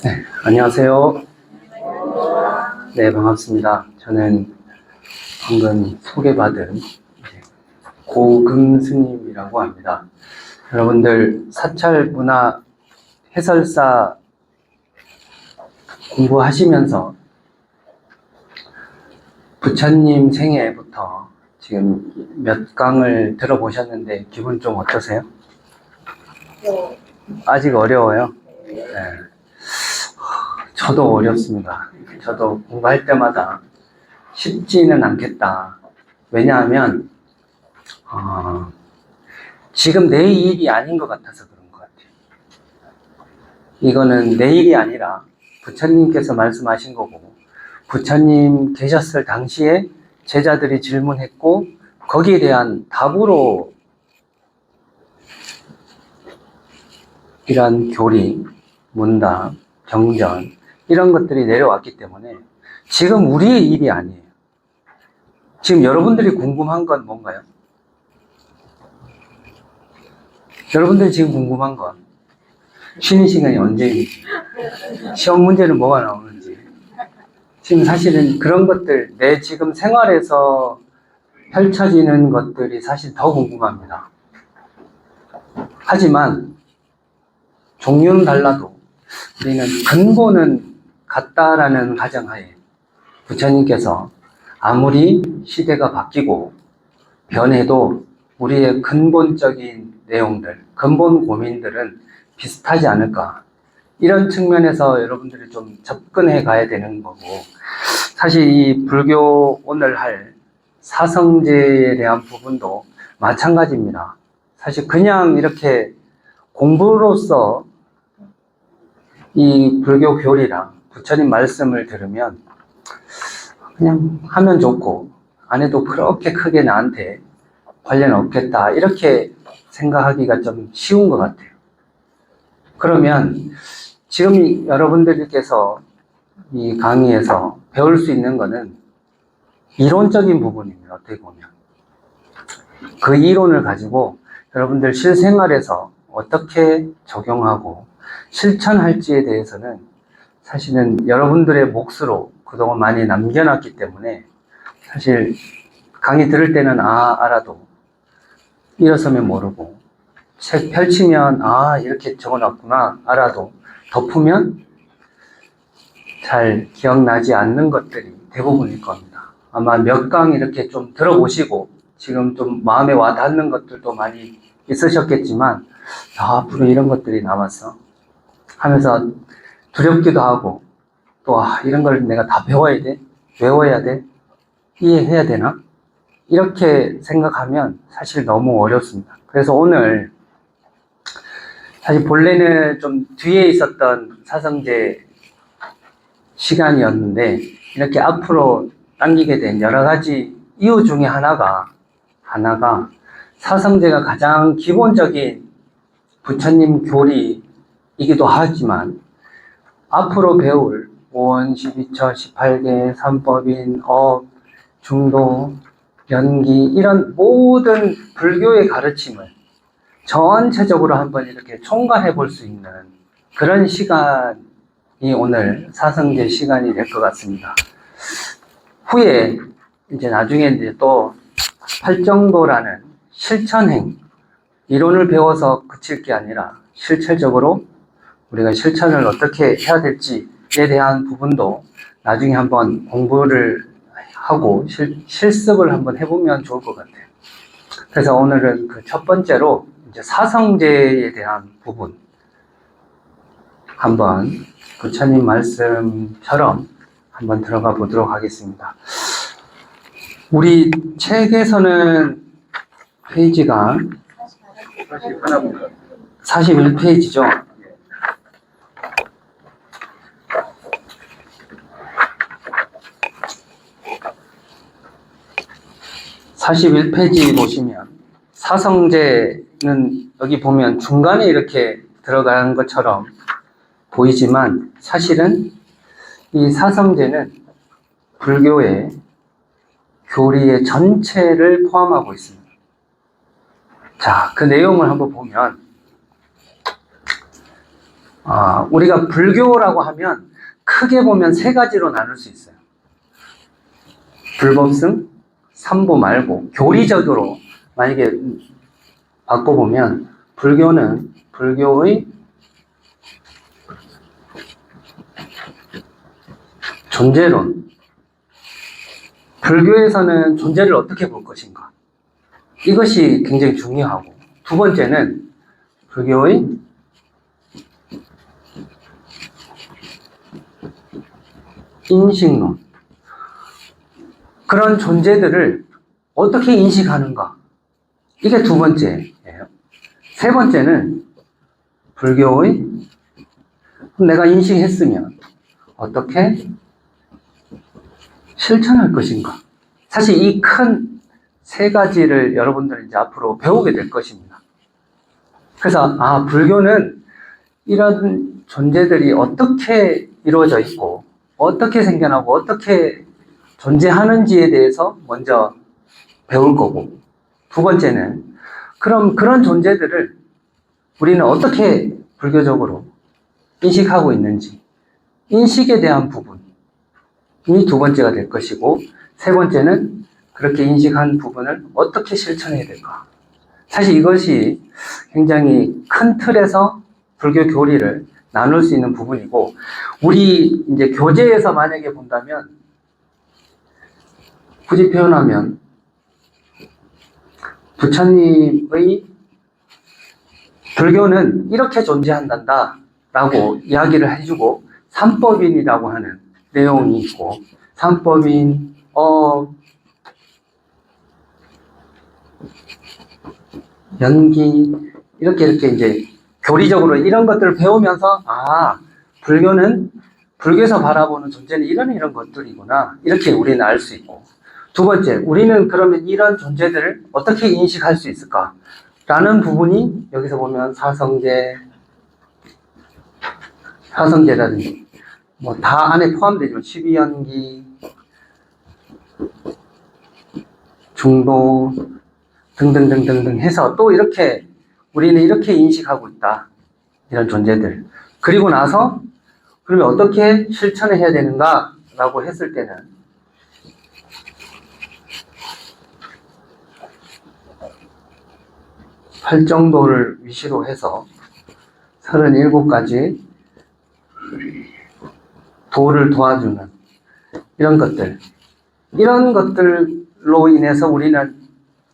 네, 안녕하세요. 네, 반갑습니다. 저는 방금 소개받은 고금 스님이라고 합니다. 여러분들 사찰 문화 해설사 공부하시면서 부처님 생애부터 지금 몇 강을 들어보셨는데 기분 좀 어떠세요? 아직 어려워요? 네. 저도 어렵습니다. 저도 공부할 때마다 쉽지는 않겠다. 왜냐하면 지금 내 일이 아닌 것 같아서 그런 것 같아요. 이거는 내 일이 아니라 부처님께서 말씀하신 거고, 부처님 계셨을 당시에 제자들이 질문했고 거기에 대한 답으로 이러한 교리, 문답, 경전 이런 것들이 내려왔기 때문에 지금 우리의 일이 아니에요. 지금 여러분들이 궁금한 건 뭔가요? 여러분들이 지금 궁금한 건 쉬는 시간이 언제인지, 시험 문제는 뭐가 나오는지, 지금 사실은 그런 것들, 내 지금 생활에서 펼쳐지는 것들이 사실 더 궁금합니다. 하지만 종류는 달라도 우리는 근본은 같다라는 가정하에 부처님께서 아무리 시대가 바뀌고 변해도 우리의 근본적인 내용들, 근본 고민들은 비슷하지 않을까. 이런 측면에서 여러분들이 좀 접근해 가야 되는 거고, 사실 이 불교 오늘 할 사성제에 대한 부분도 마찬가지입니다. 사실 그냥 이렇게 공부로서 이 불교 교리랑 부처님 말씀을 들으면 그냥 하면 좋고 안 해도 그렇게 크게 나한테 관련 없겠다 이렇게 생각하기가 좀 쉬운 것 같아요. 그러면 지금 여러분들께서 이 강의에서 배울 수 있는 거는 이론적인 부분입니다. 어떻게 보면 그 이론을 가지고 여러분들 실생활에서 어떻게 적용하고 실천할지에 대해서는 사실은 여러분들의 몫으로 그동안 많이 남겨놨기 때문에 사실 강의 들을 때는 알아도 일어서면 모르고 책 펼치면 이렇게 적어놨구나 알아도 덮으면 잘 기억나지 않는 것들이 대부분일 겁니다. 아마 몇 강 이렇게 좀 들어보시고 지금 좀 마음에 와닿는 것들도 많이 있으셨겠지만 앞으로 이런 것들이 남았어 하면서 두렵기도 하고 또 이런 걸 내가 다 배워야 돼? 외워야 돼? 이해해야 되나? 이렇게 생각하면 사실 너무 어렵습니다. 그래서 오늘 사실 본래는 좀 뒤에 있었던 사성제 시간이었는데 이렇게 앞으로 당기게 된 여러 가지 이유 중에 하나가 사성제가 가장 기본적인 부처님 교리이기도 하지만 앞으로 배울 5원, 12처, 18개, 삼법인, 업, 중도, 연기 이런 모든 불교의 가르침을 전체적으로 한번 이렇게 총괄해 볼 수 있는 그런 시간이 오늘 사성제 시간이 될 것 같습니다. 후에 이제 나중에 이제 또 팔정도라는 실천행, 이론을 배워서 그칠 게 아니라 실질적으로 우리가 실천을 어떻게 해야 될지에 대한 부분도 나중에 한번 공부를 하고 실습을 한번 해보면 좋을 것 같아요. 그래서 오늘은 그 첫 번째로 이제 사성제에 대한 부분 한번 부처님 말씀처럼 한번 들어가 보도록 하겠습니다. 우리 책에서는 페이지가 41페이지죠. (41페이지) 보시면 사성제는 여기 보면 중간에 이렇게 들어간 것처럼 보이지만 사실은 이 사성제는 불교의 교리의 전체를 포함하고 있습니다. 자, 그 내용을 한번 보면 우리가 불교라고 하면 크게 보면 세 가지로 나눌 수 있어요. 불법승, 삼보 말고 교리적으로 만약에 바꿔보면 불교는 불교의 존재론, 불교에서는 존재를 어떻게 볼 것인가, 이것이 굉장히 중요하고, 두 번째는 불교의 인식론, 그런 존재들을 어떻게 인식하는가, 이게 두 번째예요. 세 번째는 불교의 내가 인식했으면 어떻게 실천할 것인가. 사실 이 큰 세 가지를 여러분들은 이제 앞으로 배우게 될 것입니다. 그래서 불교는 이런 존재들이 어떻게 이루어져 있고 어떻게 생겨나고 어떻게 존재하는지에 대해서 먼저 배울 거고, 두 번째는 그럼 그런 존재들을 우리는 어떻게 불교적으로 인식하고 있는지, 인식에 대한 부분이 두 번째가 될 것이고, 세 번째는 그렇게 인식한 부분을 어떻게 실천해야 될까. 사실 이것이 굉장히 큰 틀에서 불교 교리를 나눌 수 있는 부분이고, 우리 이제 교재에서 만약에 본다면, 굳이 표현하면 부처님의 불교는 이렇게 존재한단다 라고 이야기를 해주고, 삼법인이라고 하는 내용이 있고, 삼법인, 연기, 이렇게 이제 교리적으로 이런 것들을 배우면서, 불교는, 불교에서 바라보는 존재는 이런 것들이구나, 이렇게 우리는 알 수 있고, 두 번째, 우리는 그러면 이런 존재들을 어떻게 인식할 수 있을까? 라는 부분이 여기서 보면 사성제라든지, 다 안에 포함되죠. 12연기, 중도, 등등등등등 해서 또 이렇게 우리는 이렇게 인식하고 있다. 이런 존재들. 그리고 나서 그러면 어떻게 실천을 해야 되는가? 라고 했을 때는 팔정도를 위시로 해서 37가지 도를 도와주는 이런 것들로 인해서 우리는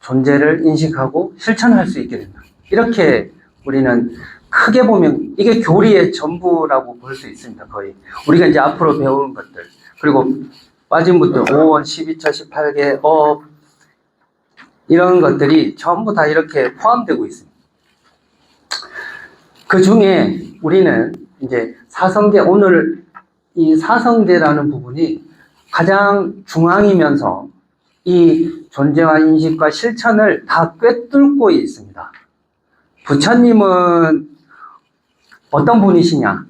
존재를 인식하고 실천할 수 있게 된다. 이렇게 우리는 크게 보면 이게 교리의 전부라고 볼 수 있습니다. 거의 우리가 이제 앞으로 배우는 것들, 그리고 빠짐부터 5원, 12처, 18개, 업, 이런 것들이 전부 다 이렇게 포함되고 있습니다. 그 중에 우리는 이제 사성제, 오늘 이 사성제라는 부분이 가장 중앙이면서 이 존재와 인식과 실천을 다 꿰뚫고 있습니다. 부처님은 어떤 분이시냐?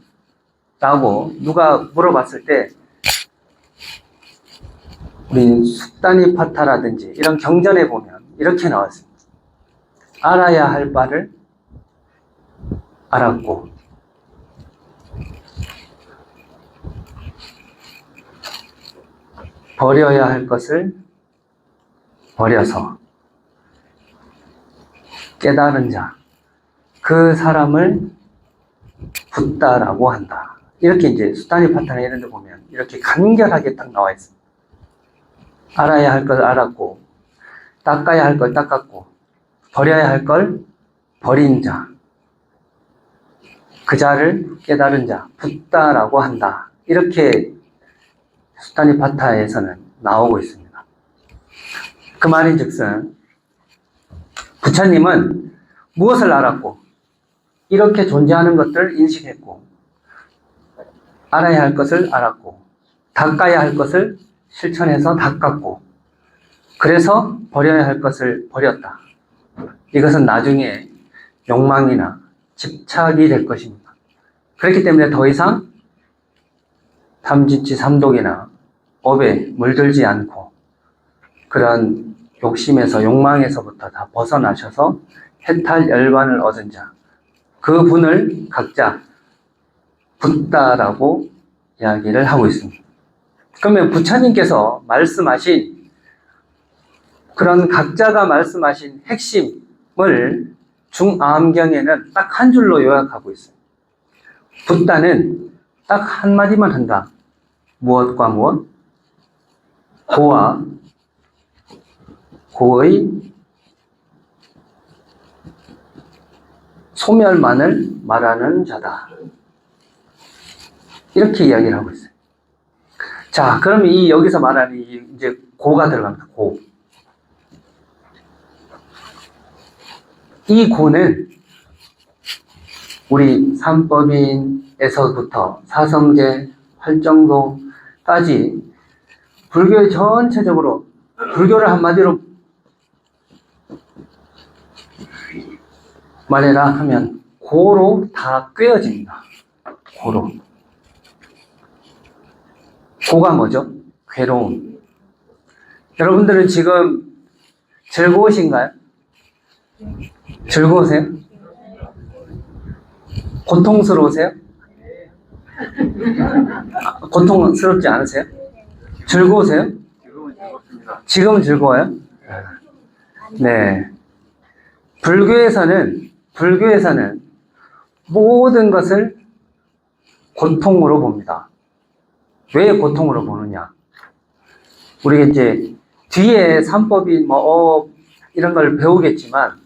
라고 누가 물어봤을 때, 우리 숙다니파타라든지 이런 경전에 보면 이렇게 나왔습니다. 알아야 할 바를 알았고, 버려야 할 것을 버려서 깨달은 자, 그 사람을 붓다라고 한다. 이렇게 이제 수타니파타나 이런 데 보면 이렇게 간결하게 딱 나와 있습니다. 알아야 할 걸 알았고, 닦아야 할 걸 닦았고, 버려야 할 걸 버린 자, 그 자를 깨달은 자, 붓다라고 한다. 이렇게 수타니파타에서는 나오고 있습니다. 그 말인즉슨 부처님은 무엇을 알았고, 이렇게 존재하는 것들을 인식했고, 알아야 할 것을 알았고, 닦아야 할 것을 실천해서 닦았고, 그래서 버려야 할 것을 버렸다. 이것은 나중에 욕망이나 집착이 될 것입니다. 그렇기 때문에 더 이상 탐진치 삼독이나 업에 물들지 않고 그런 욕심에서, 욕망에서부터 다 벗어나셔서 해탈 열반을 얻은 자, 그 분을 각자 붙다라고 이야기를 하고 있습니다. 그러면 부처님께서 말씀하신 그런 각자가 말씀하신 핵심을 중암경에는 딱 한 줄로 요약하고 있어요. 붙다는 딱 한마디만 한다. 무엇과 무엇? 고와 고의 소멸만을 말하는 자다. 이렇게 이야기를 하고 있어요. 자, 그럼 여기서 말하는 이제 고가 들어갑니다. 고. 이 고는 우리 삼법인에서부터 사성제, 활정도까지 불교 전체적으로 불교를 한마디로 말해라 하면 고로 다 꿰어집니다. 고로. 고가 뭐죠? 괴로움. 여러분들은 지금 즐거우신가요? 즐거우세요? 고통스러우세요? 고통스럽지 않으세요? 즐거우세요? 지금은 즐거워요? 네. 불교에서는 모든 것을 고통으로 봅니다. 왜 고통으로 보느냐? 우리가 이제 뒤에 삼법인 이런 걸 배우겠지만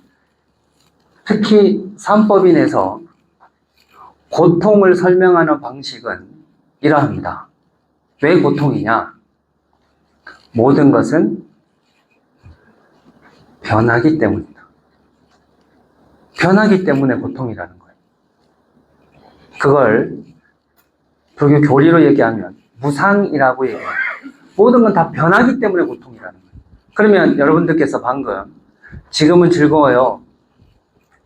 특히 삼법인에서 고통을 설명하는 방식은 이러합니다. 왜 고통이냐? 모든 것은 변하기 때문이다. 변하기 때문에 고통이라는 거예요. 그걸 불교 교리로 얘기하면 무상이라고 얘기해요. 모든 건 다 변하기 때문에 고통이라는 거예요. 그러면 여러분들께서 방금 지금은 즐거워요.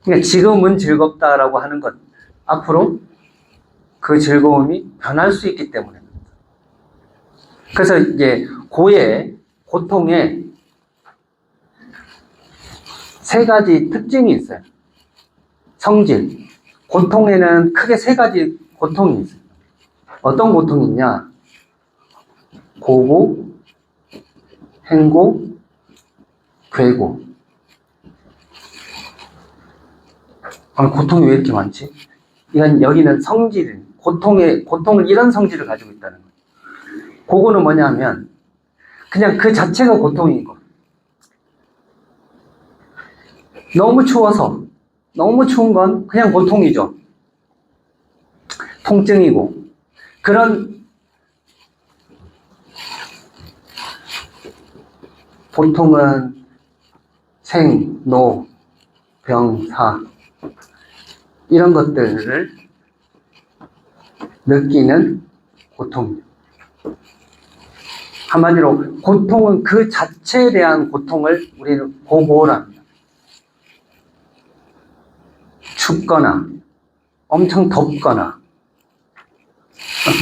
그러니까 지금은 즐겁다라고 하는 것, 앞으로 그 즐거움이 변할 수 있기 때문에. 그래서 이제 고통에 세 가지 특징이 있어요. 성질. 고통에는 크게 세 가지 고통이 있어요. 어떤 고통이 있냐? 고고, 행고, 괴고. 고통이 왜 이렇게 많지? 여기는 고통을 이런 성질을 가지고 있다는 거예요. 고고는 뭐냐 하면, 그냥 그 자체가 고통인 거. 너무 추워서, 너무 추운 건 그냥 고통이죠. 통증이고. 그런 보통은 생, 노, 병, 사 이런 것들을 느끼는 고통입니다. 한마디로 고통은 그 자체에 대한 고통을 우리는 고고랍니다. 춥거나 엄청 덥거나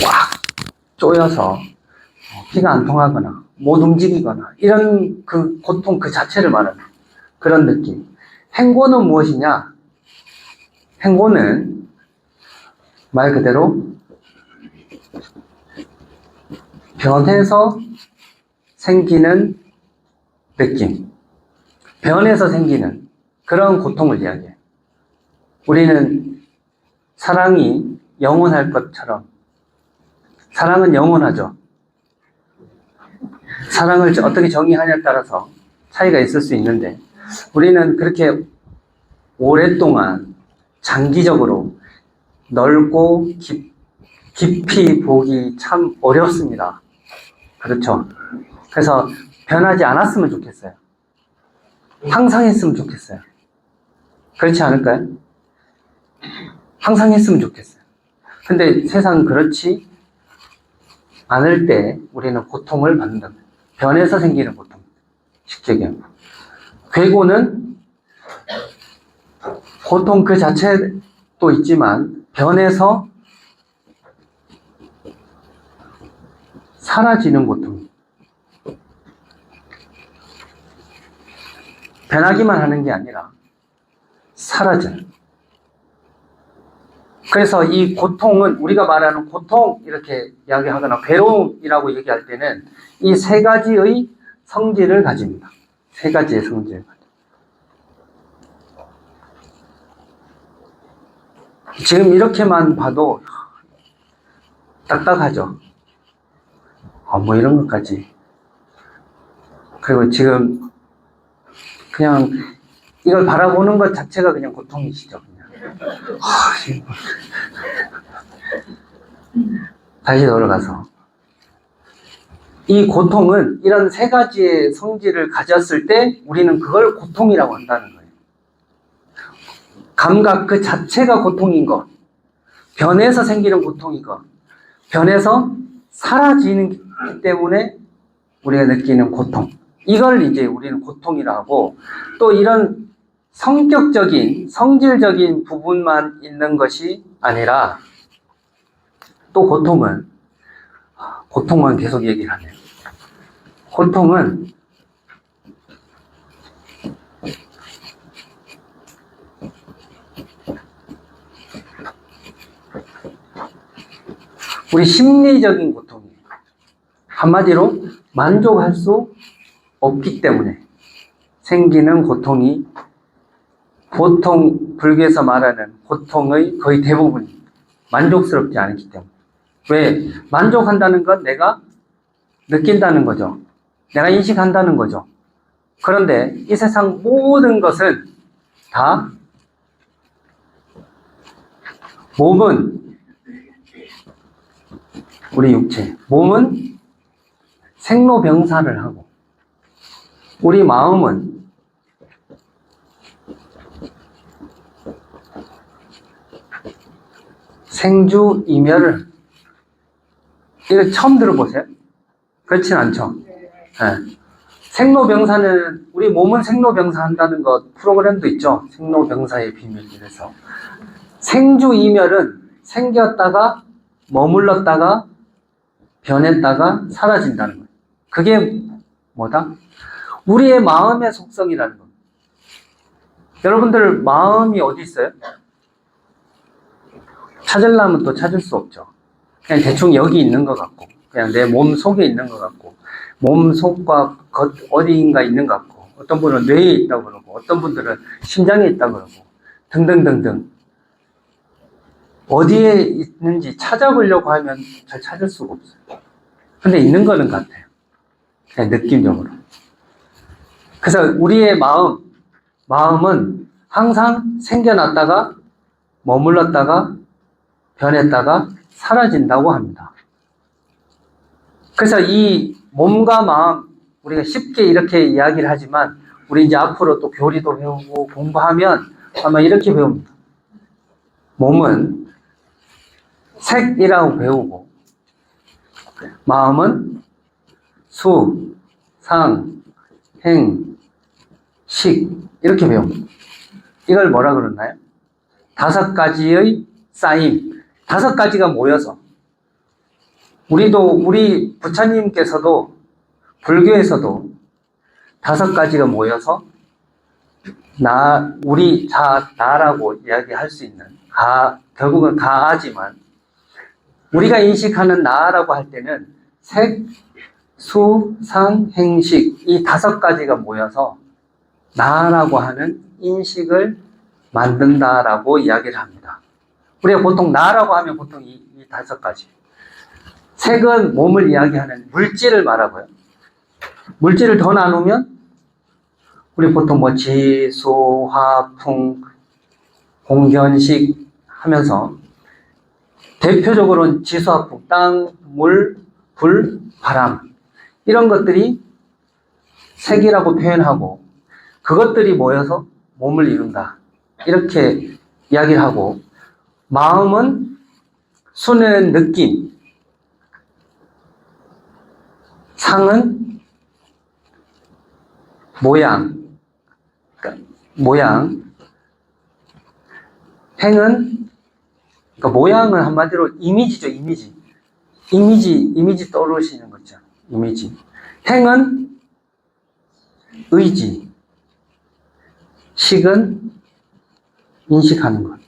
꽉 쪼여서 피가 안 통하거나 못 움직이거나 이런 그 고통 그 자체를 말하는 그런 느낌. 행고는 무엇이냐? 행고는 말 그대로 변해서 생기는 느낌. 변해서 생기는 그런 고통을 이야기해요. 우리는 사랑이 영원할 것처럼, 사랑은 영원하죠. 사랑을 어떻게 정의하냐에 따라서 차이가 있을 수 있는데, 우리는 그렇게 오랫동안 장기적으로 넓고 깊이 보기 참 어렵습니다. 그렇죠? 그래서 변하지 않았으면 좋겠어요. 항상 했으면 좋겠어요. 그렇지 않을까요? 항상 했으면 좋겠어요. 근데 세상은 그렇지 않을 때 우리는 고통을 받는다. 변해서 생기는 고통. 쉽게 얘기하면. 괴고는 고통 그 자체도 있지만 변해서 사라지는 고통. 변하기만 하는 게 아니라 사라져요. 그래서 이 고통은 우리가 말하는 고통 이렇게 이야기하거나 괴로움이라고 얘기할 때는 이 세 가지의 성질을 가집니다. 세 가지의 성질. 지금 이렇게만 봐도 딱딱하죠. 뭐 이런 것까지. 그리고 지금 그냥 이걸 바라보는 것 자체가 그냥 고통이시죠. 그냥. 다시 돌아가서 이 고통은 이런 세 가지의 성질을 가졌을 때 우리는 그걸 고통이라고 한다는 거예요. 감각 그 자체가 고통인 것, 변해서 생기는 고통인 것, 변해서 사라지기 때문에 우리가 느끼는 고통, 이걸 이제 우리는 고통이라고 하고, 또 이런 성격적인, 성질적인 부분만 있는 것이 아니라 또 고통만 계속 얘기를 하네요. 고통은 우리 심리적인 고통이에요. 한마디로 만족할 수 없기 때문에 생기는 고통이 보통 불교에서 말하는 고통의 거의 대부분이 만족스럽지 않기 때문에. 왜? 만족한다는 건 내가 느낀다는 거죠. 내가 인식한다는 거죠. 그런데 이 세상 모든 것은 다 몸은 우리 육체, 몸은 생로병사를 하고 우리 마음은 생주이멸을 이거 처음 들어보세요? 그렇진 않죠? 네. 생로병사는 우리 몸은 생로병사 한다는 것 프로그램도 있죠. 생로병사의 비밀. 이래서 생주이멸은 생겼다가 머물렀다가 변했다가 사라진다는 거예요. 그게 뭐다? 우리의 마음의 속성이라는 겁니다. 여러분들 마음이 어디 있어요? 찾으려면 또 찾을 수 없죠. 그냥 대충 여기 있는 것 같고, 그냥 내 몸 속에 있는 것 같고, 몸 속과 겉 어디인가 있는 것 같고, 어떤 분은 뇌에 있다고 그러고, 어떤 분들은 심장에 있다고 그러고, 등등등등. 어디에 있는지 찾아보려고 하면 잘 찾을 수가 없어요. 근데 있는 거는 같아요. 그냥 느낌적으로. 그래서 우리의 마음은 항상 생겨났다가 머물렀다가 변했다가 사라진다고 합니다. 그래서 이 몸과 마음, 우리가 쉽게 이렇게 이야기를 하지만 우리 이제 앞으로 또 교리도 배우고 공부하면 아마 이렇게 배웁니다. 몸은 색이라고 배우고 마음은 수, 상, 행, 식 이렇게 배웁니다. 이걸 뭐라 그러나요? 5가지의 쌓임, 5가지가 모여서 우리 부처님께서도 불교에서도 5가지가 모여서 나라고 이야기할 수 있는 결국은 가지만 우리가 인식하는 나라고 할 때는 색, 수, 상, 행식 이 5가지가 모여서 나라고 하는 인식을 만든다라고 이야기를 합니다. 우리가 보통 나라고 하면 보통 이 5가지. 색은 몸을 이야기하는 물질을 말하고요. 물질을 더 나누면 우리 보통 뭐 지, 수, 화, 풍, 공견식 하면서 대표적으로는 지수화풍, 땅, 물, 불, 바람 이런 것들이 색이라고 표현하고 그것들이 모여서 몸을 이룬다. 이렇게 이야기를 하고 마음은 수는 느낌, 상은 모양, 행은 그러니까 모양은 한마디로 이미지죠, 이미지 떠오르시는 거죠, 이미지. 행은 의지, 식은 인식하는 것.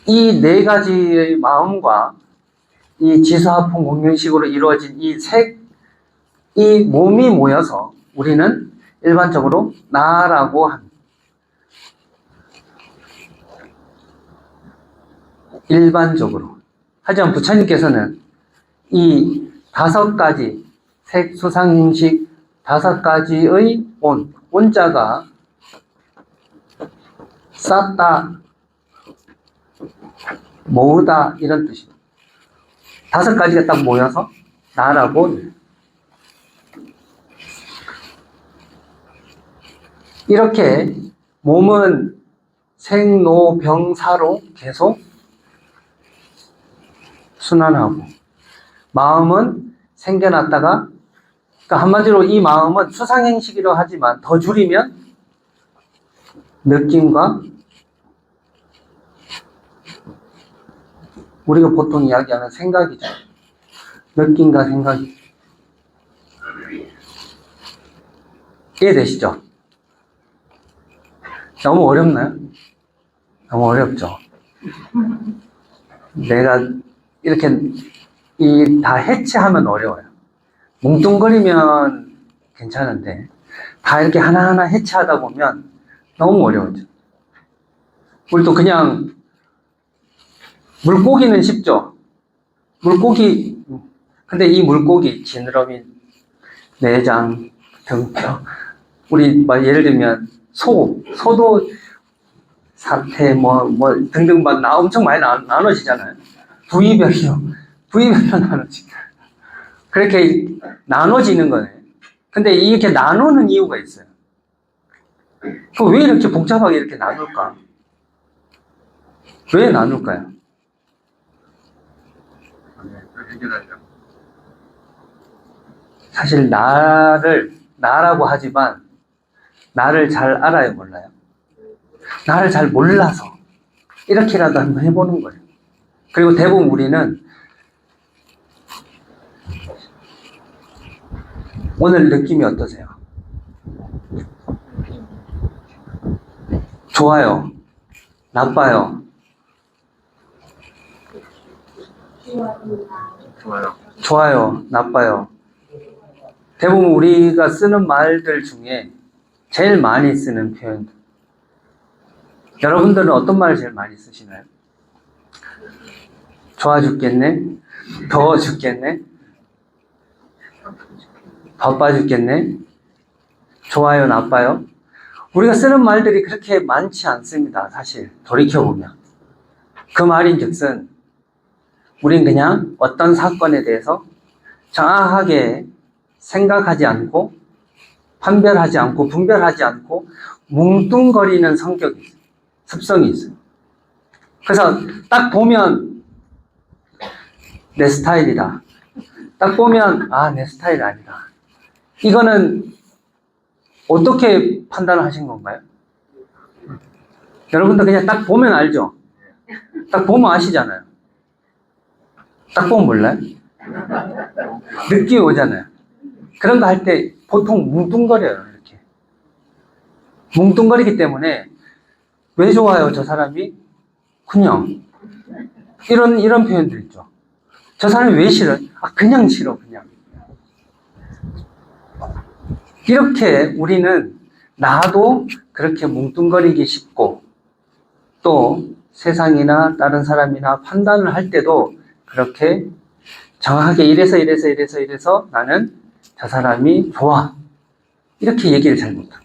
이 네 가지의 마음과 이 지수화풍 공명식으로 이루어진 이 몸이 모여서 우리는 일반적으로 나라고 합니다. 일반적으로. 하지만 부처님께서는 이 5가지 색, 수상, 행식 5가지의 온자가 쌓다, 모으다 이런 뜻입니다. 5가지가 딱 모여서 나라고. 이렇게 몸은 생로병사로 계속 순환하고, 마음은 생겨났다가, 그러니까 한마디로 이 마음은 수상행식이라고 하지만 더 줄이면 느낌과 우리가 보통 이야기하는 생각이죠. 느낌과 생각이. 이해되시죠? 너무 어렵나요? 너무 어렵죠? 내가 이렇게 다 해체하면 어려워요. 뭉뚱거리면 괜찮은데 다 이렇게 하나하나 해체하다 보면 너무 어려워져. 우리도 그냥 물고기는 쉽죠? 물고기, 근데 이 물고기, 지느러미, 내장, 등뼈, 우리 예를 들면 소도 사태 등등 엄청 많이 나눠지잖아요. 부위별로 나눠지. 그렇게 나눠지는 거네. 근데 이렇게 나누는 이유가 있어요. 그럼 왜 이렇게 복잡하게 이렇게 나눌까? 왜 나눌까요? 사실 나라고 하지만 나를 잘 알아요, 몰라요? 나를 잘 몰라서 이렇게라도 한번 해보는 거예요. 그리고 대부분 우리는 오늘 느낌이 어떠세요? 좋아요? 나빠요? 좋아요? 나빠요? 대부분 우리가 쓰는 말들 중에 제일 많이 쓰는 표현들. 여러분들은 어떤 말을 제일 많이 쓰시나요? 좋아 죽겠네? 더워 죽겠네? 바빠 죽겠네? 좋아요? 나빠요? 우리가 쓰는 말들이 그렇게 많지 않습니다. 사실 돌이켜보면. 그 말인즉슨 우린 그냥 어떤 사건에 대해서 정확하게 생각하지 않고 판별하지 않고 분별하지 않고 뭉뚱거리는 성격이 있어요. 습성이 있어요. 그래서 딱 보면 내 스타일이다. 딱 보면 내 스타일 아니다. 이거는 어떻게 판단을 하신 건가요? 여러분들 그냥 딱 보면 알죠? 딱 보면 아시잖아요. 딱 보면 몰라요? 느낌이 오잖아요. 그런 거 할 때 보통 뭉뚱거려요. 이렇게 뭉뚱거리기 때문에 왜 좋아요 저 사람이? 그냥 이런 표현들 있죠. 저 사람이 왜 싫어요? 그냥 싫어. 그냥 이렇게 우리는 나도 그렇게 뭉뚱거리기 쉽고, 또 세상이나 다른 사람이나 판단을 할 때도 그렇게 정확하게 이래서 나는 저 사람이 좋아, 이렇게 얘기를 잘 못해요.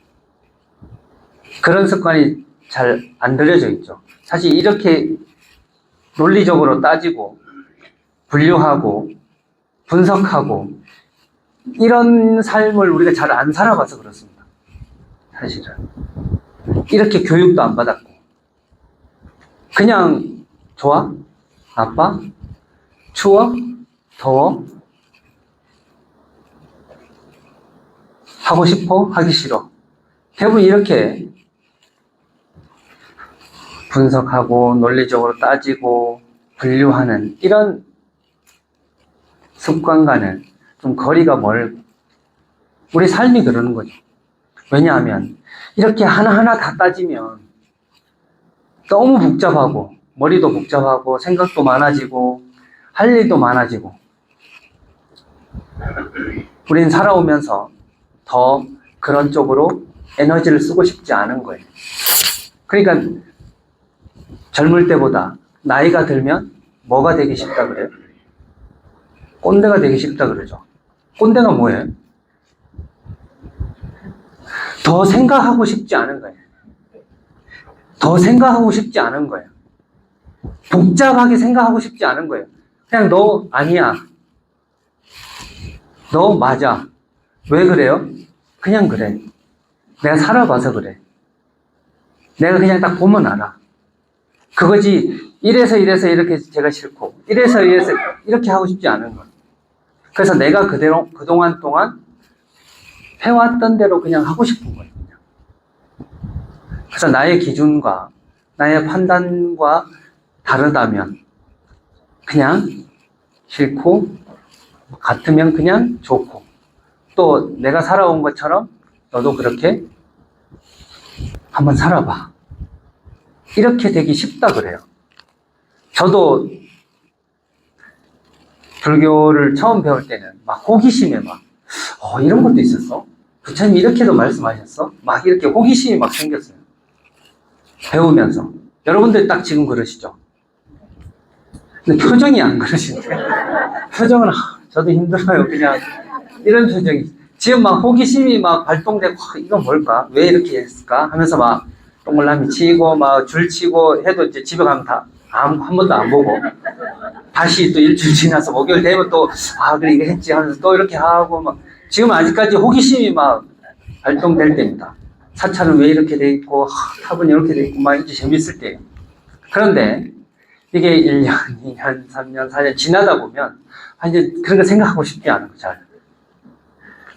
그런 습관이 잘 안 들여져 있죠. 사실 이렇게 논리적으로 따지고 분류하고 분석하고 이런 삶을 우리가 잘 안 살아봐서 그렇습니다. 사실은 이렇게 교육도 안 받았고 그냥 좋아? 나빠? 추워? 더워? 하고 싶어? 하기 싫어? 대부분 이렇게 분석하고 논리적으로 따지고 분류하는 이런 습관과는 좀 거리가 멀고, 우리 삶이 그러는 거죠. 왜냐하면 이렇게 하나하나 다 따지면 너무 복잡하고 머리도 복잡하고 생각도 많아지고 할 일도 많아지고 우린 살아오면서 더 그런 쪽으로 에너지를 쓰고 싶지 않은 거예요. 그러니까 젊을 때보다 나이가 들면 뭐가 되기 쉽다 그래요? 꼰대가 되기 쉽다 그러죠. 꼰대가 뭐예요? 더 생각하고 싶지 않은 거예요. 더 생각하고 싶지 않은 거예요. 복잡하게 생각하고 싶지 않은 거예요. 그냥 너 아니야. 너 맞아. 왜 그래요? 그냥 그래. 내가 살아봐서 그래. 내가 그냥 딱 보면 알아. 그거지 이래서 이렇게 제가 싫고 이래서 이렇게 하고 싶지 않은 거예요. 그래서 내가 그동안 동안 해왔던 대로 그냥 하고 싶은 거예요. 그냥. 그래서 나의 기준과 나의 판단과 다르다면 그냥 싫고 같으면 그냥 좋고 또 내가 살아온 것처럼 너도 그렇게 한번 살아봐. 이렇게 되기 쉽다 그래요. 저도 불교를 처음 배울 때는 막 호기심에 막 이런 것도 있었어? 부처님 이렇게도 말씀하셨어? 막 이렇게 호기심이 막 생겼어요. 배우면서. 여러분들 딱 지금 그러시죠? 근데 표정이 안 그러신데. 표정은 저도 힘들어요. 그냥 이런 표정이. 지금 막 호기심이 막 발동되고 이건 뭘까? 왜 이렇게 했을까? 하면서 막 동글라미 치고 막 줄 치고 해도 이제 집에 가면 다 한 번도 안 보고 다시 또 일주일 지나서 목요일 되면 또 그래 이거 했지 하면서 또 이렇게 하고 막 지금 아직까지 호기심이 막 발동될 때입니다. 사찰은 왜 이렇게 돼 있고 탑은 이렇게 돼 있고 막 이제 재밌을 때예요. 그런데 이게 1년, 2년, 3년, 4년 지나다 보면 이제 그런 거 생각하고 싶지 않은 거 잘.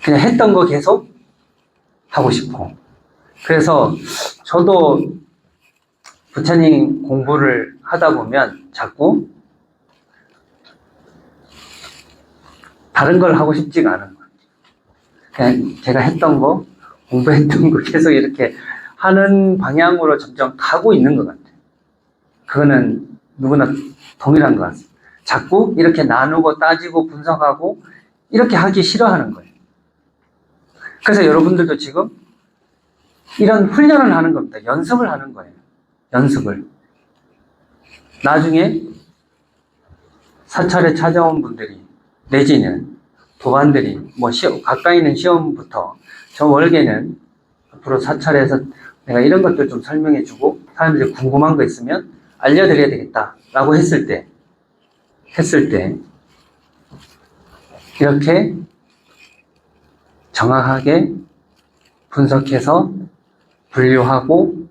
그냥 했던 거 계속 하고 싶고. 그래서 저도 부처님 공부를 하다 보면 자꾸 다른 걸 하고 싶지가 않은 거예요. 그냥 제가 했던 거, 공부했던 거 계속 이렇게 하는 방향으로 점점 가고 있는 것 같아요. 그거는 누구나 동일한 것 같습니다. 자꾸 이렇게 나누고 따지고 분석하고 이렇게 하기 싫어하는 거예요. 그래서 여러분들도 지금 이런 훈련을 하는 겁니다. 연습을 하는 거예요. 연습을. 나중에 사찰에 찾아온 분들이 내지는 도반들이 가까이 있는 시험부터 저 월계는 앞으로 사찰에서 내가 이런 것들 좀 설명해 주고 사람들이 궁금한 거 있으면 알려드려야 되겠다 라고 했을 때 이렇게 정확하게 분석해서 분류하고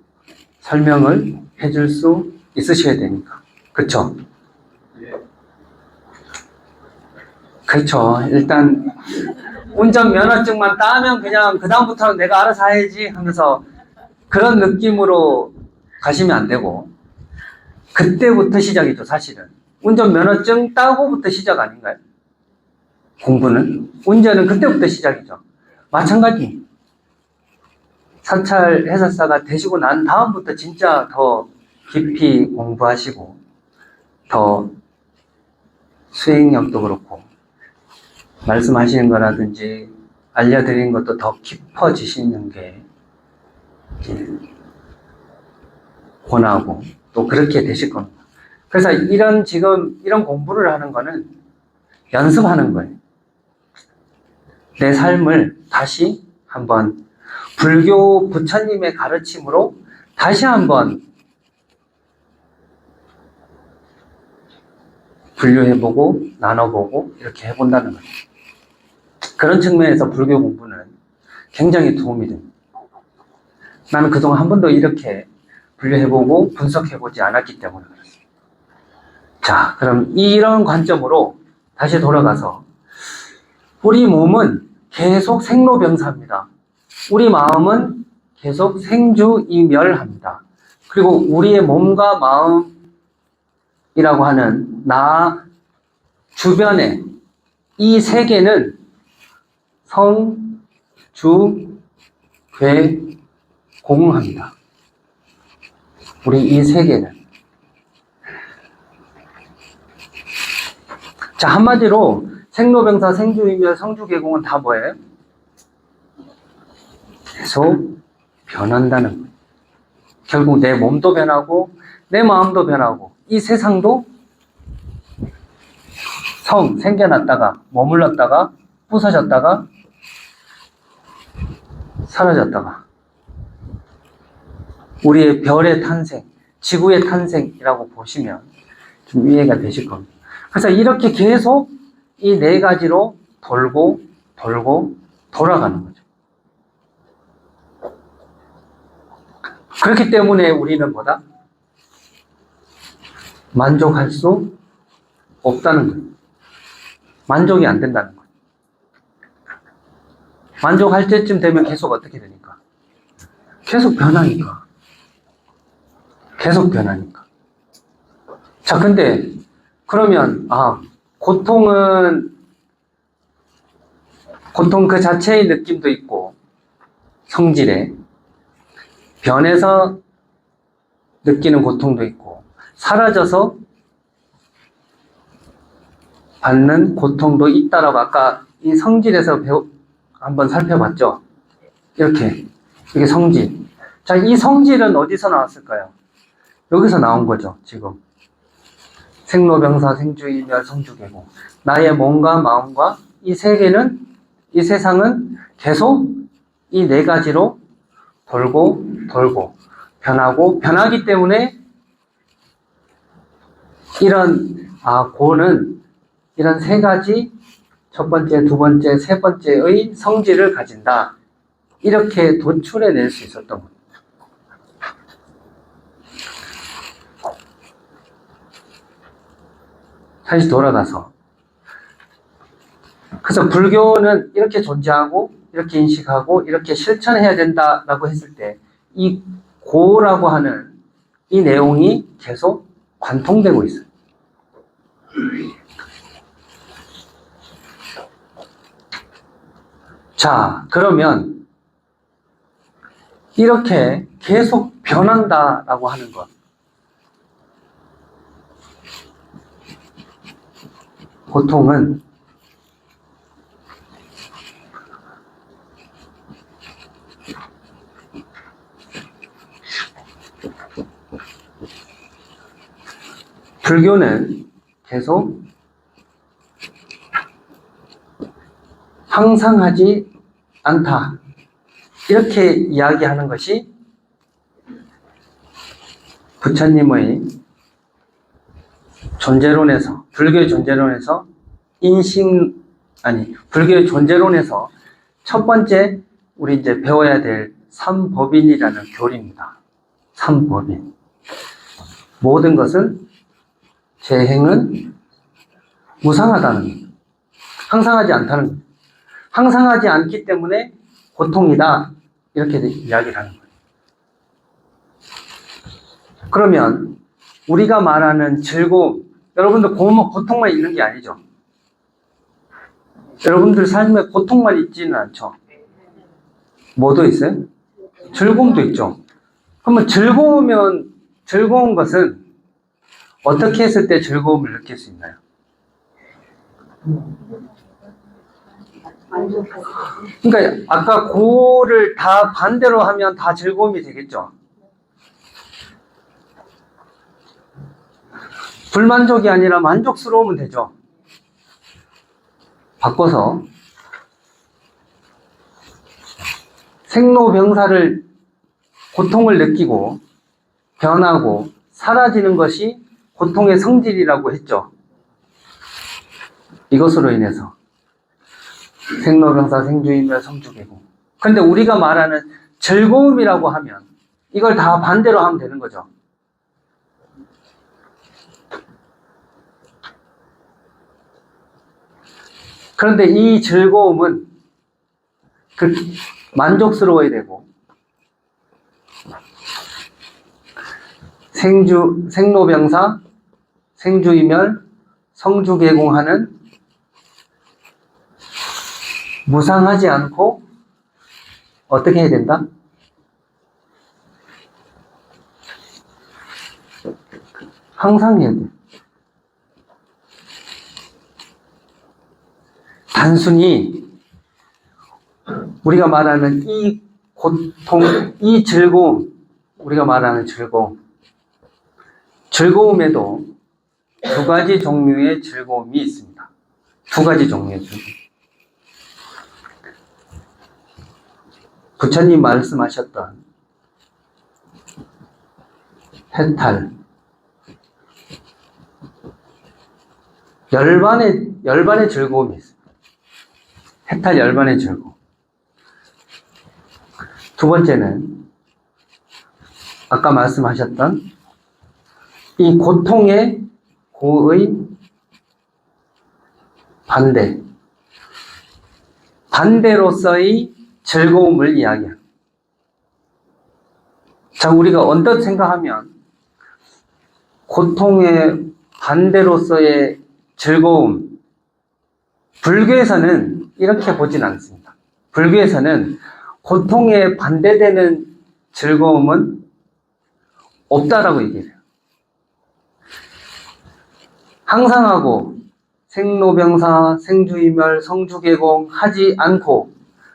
설명을 해줄 수 있으셔야 되니까. 그렇죠? 그렇죠. 일단 운전면허증만 따면 그냥 그 다음부터는 내가 알아서 해야지 하면서 그런 느낌으로 가시면 안 되고 그때부터 시작이죠. 사실은 운전면허증 따고부터 시작 아닌가요? 공부는 운전은 그때부터 시작이죠. 마찬가지 사찰 해설사가 되시고 난 다음부터 진짜 더 깊이 공부하시고 더 수행력도 그렇고 말씀하시는 거라든지 알려드리는 것도 더 깊어지시는 게 권하고 또 그렇게 되실 겁니다. 그래서 지금 이런 공부를 하는 거는 연습하는 거예요. 내 삶을 다시 한번 불교 부처님의 가르침으로 다시 한번 분류해보고 나눠보고 이렇게 해본다는 거죠. 그런 측면에서 불교 공부는 굉장히 도움이 됩니다. 나는 그동안 한 번도 이렇게 분류해보고 분석해보지 않았기 때문에 그렇습니다. 자, 그럼 이런 관점으로 다시 돌아가서 우리 몸은 계속 생로병사입니다. 우리 마음은 계속 생주이멸합니다. 그리고 우리의 몸과 마음이라고 하는 나 주변에 이 세 개는 성, 주, 괴, 공합니다. 우리 이 세 개는. 자, 한마디로 생로병사, 생주이멸, 성주계공은 다 뭐예요? 계속 변한다는 거예요. 결국 내 몸도 변하고 내 마음도 변하고 이 세상도 생겨났다가 머물렀다가 부서졌다가 사라졌다가 우리의 별의 탄생, 지구의 탄생이라고 보시면 좀 이해가 되실 겁니다. 그래서 이렇게 계속 이 네 가지로 돌고 돌아가는 거죠. 그렇기 때문에 우리는 뭐다? 만족할 수 없다는 거예요. 만족이 안 된다는 거예요. 만족할 때쯤 되면 계속 어떻게 되니까? 계속 변하니까. 계속 변하니까. 자, 근데 그러면 고통은 고통 그 자체의 느낌도 있고 성질에 변해서 느끼는 고통도 있고 사라져서 받는 고통도 있다라고 아까 이 성질에서 한번 살펴봤죠. 이게 성질. 자, 이 성질은 어디서 나왔을까요? 여기서 나온 거죠, 지금. 생로병사, 생주이멸, 성주계공. 나의 몸과 마음과 이 세계는, 이 세상은 계속 이 네 가지로 돌고 변하고 변하기 때문에 고는 이런 세 가지 첫 번째, 두 번째, 세 번째의 성질을 가진다. 이렇게 도출해낼 수 있었던 겁니다. 다시 돌아가서. 그래서 불교는 이렇게 존재하고, 이렇게 인식하고, 이렇게 실천해야 된다라고 했을 때, 이 고라고 하는 이 내용이 계속 관통되고 있어요. 자, 그러면 이렇게 계속 변한다라고 하는 것. 고통은 불교는 계속 항상하지 않다. 이렇게 이야기하는 것이 부처님의 존재론에서, 불교의 존재론에서 불교의 존재론에서 첫 번째 우리 이제 배워야 될 삼법인이라는 교리입니다. 삼법인. 모든 것은 재행은 무상하다는 겁니다. 항상하지 않다는 겁니다. 항상하지 않기 때문에 고통이다. 이렇게 이야기를 하는 거예요. 그러면 우리가 말하는 즐거움, 여러분들 고통만 있는 게 아니죠. 여러분들 삶에 고통만 있지는 않죠. 뭐도 있어요? 즐거움도 있죠. 그러면 즐거운 것은 어떻게 했을 때 즐거움을 느낄 수 있나요? 그러니까 아까 고를 다 반대로 하면 다 즐거움이 되겠죠. 불만족이 아니라 만족스러우면 되죠. 바꿔서 생로병사를 고통을 느끼고 변하고 사라지는 것이 고통의 성질이라고 했죠. 이것으로 인해서 생로병사, 생주이멸, 성주계공. 근데 우리가 말하는 즐거움이라고 하면 이걸 다 반대로 하면 되는 거죠. 그런데 이 즐거움은 만족스러워야 되고 생로병사, 생주이멸, 성주계공하는 무상하지 않고 어떻게 해야 된다? 항상 해야 돼. 단순히 우리가 말하는 이 고통, 이 즐거움, 우리가 말하는 즐거움에도 두 가지 종류의 즐거움이 있습니다. 두 가지 종류의 즐거움. 부처님 말씀하셨던 해탈, 열반의 즐거움이 있습니다. 해탈 열반의 즐거움. 두 번째는 아까 말씀하셨던 이 고통의 고의 반대로서의 즐거움을 이야기합니다. 자, 우리가 언뜻 생각하면 고통의 반대로서의 즐거움, 불교에서는 이렇게 보진 않습니다. 불교에서는 고통에 반대되는 즐거움은 없다라고 얘기해요. 항상하고 생로병사, 생주이멸, 성주개공 하지 않고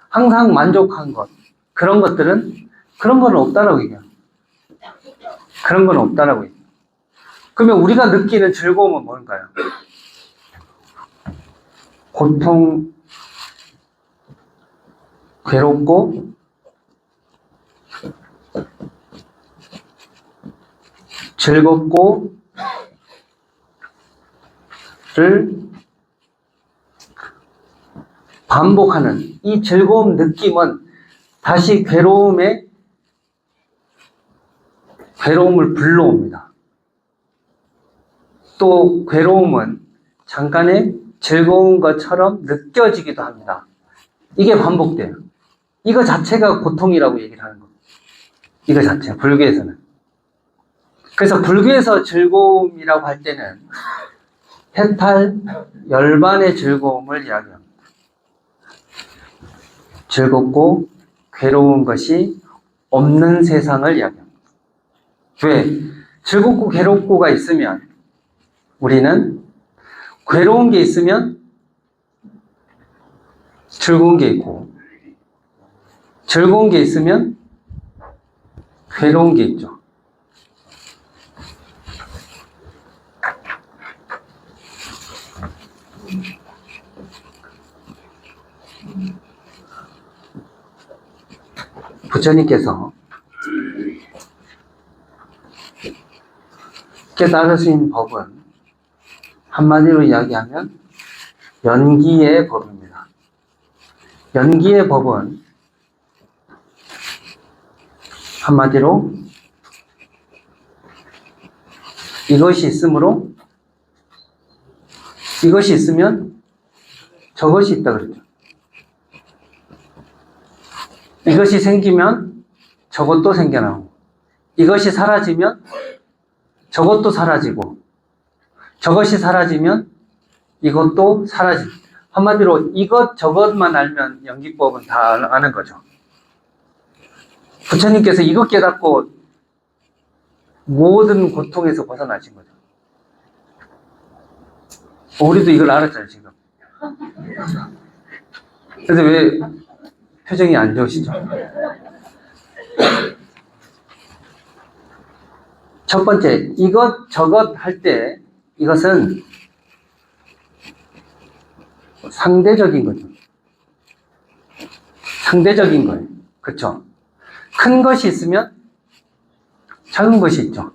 항상 만족한 것, 그런 건 없다라고 얘기해요. 그런 건 없다라고 얘기해요. 그러면 우리가 느끼는 즐거움은 뭔가요? 고통, 괴롭고 즐겁고 를 반복하는 이 즐거움 느낌은 다시 괴로움을 불러옵니다. 또 괴로움은 잠깐의 즐거운 것처럼 느껴지기도 합니다. 이게 반복돼요. 이거 자체가 고통이라고 얘기를 하는 겁니다. 이거 자체, 불교에서는. 그래서 불교에서 즐거움이라고 할 때는 해탈 열반의 즐거움을 이야기합니다. 즐겁고 괴로운 것이 없는 세상을 이야기합니다. 왜? 즐겁고 괴롭고가 있으면 우리는 괴로운 게 있으면 즐거운 게 있고, 즐거운 게 있으면 괴로운 게 있죠. 부처님께서 깨달으신 법은 한마디로 이야기하면 연기의 법입니다. 연기의 법은 한마디로 이것이 있으므로 이것이 있으면 저것이 있다 그랬죠. 이것이 생기면 저것도 생겨나고, 이것이 사라지면 저것도 사라지고, 저것이 사라지면 이것도 사라집니다. 한마디로 이것 저것만 알면 연기법은 다 아는 거죠. 부처님께서 이것 깨닫고 모든 고통에서 벗어나신 거죠. 우리도 이걸 알았잖아요, 지금. 그래서 왜 표정이 안 좋으시죠? 첫 번째, 이것 저것 할 때 이것은 상대적인 거죠. 상대적인 거예요. 그렇죠? 큰 것이 있으면 작은 것이 있죠.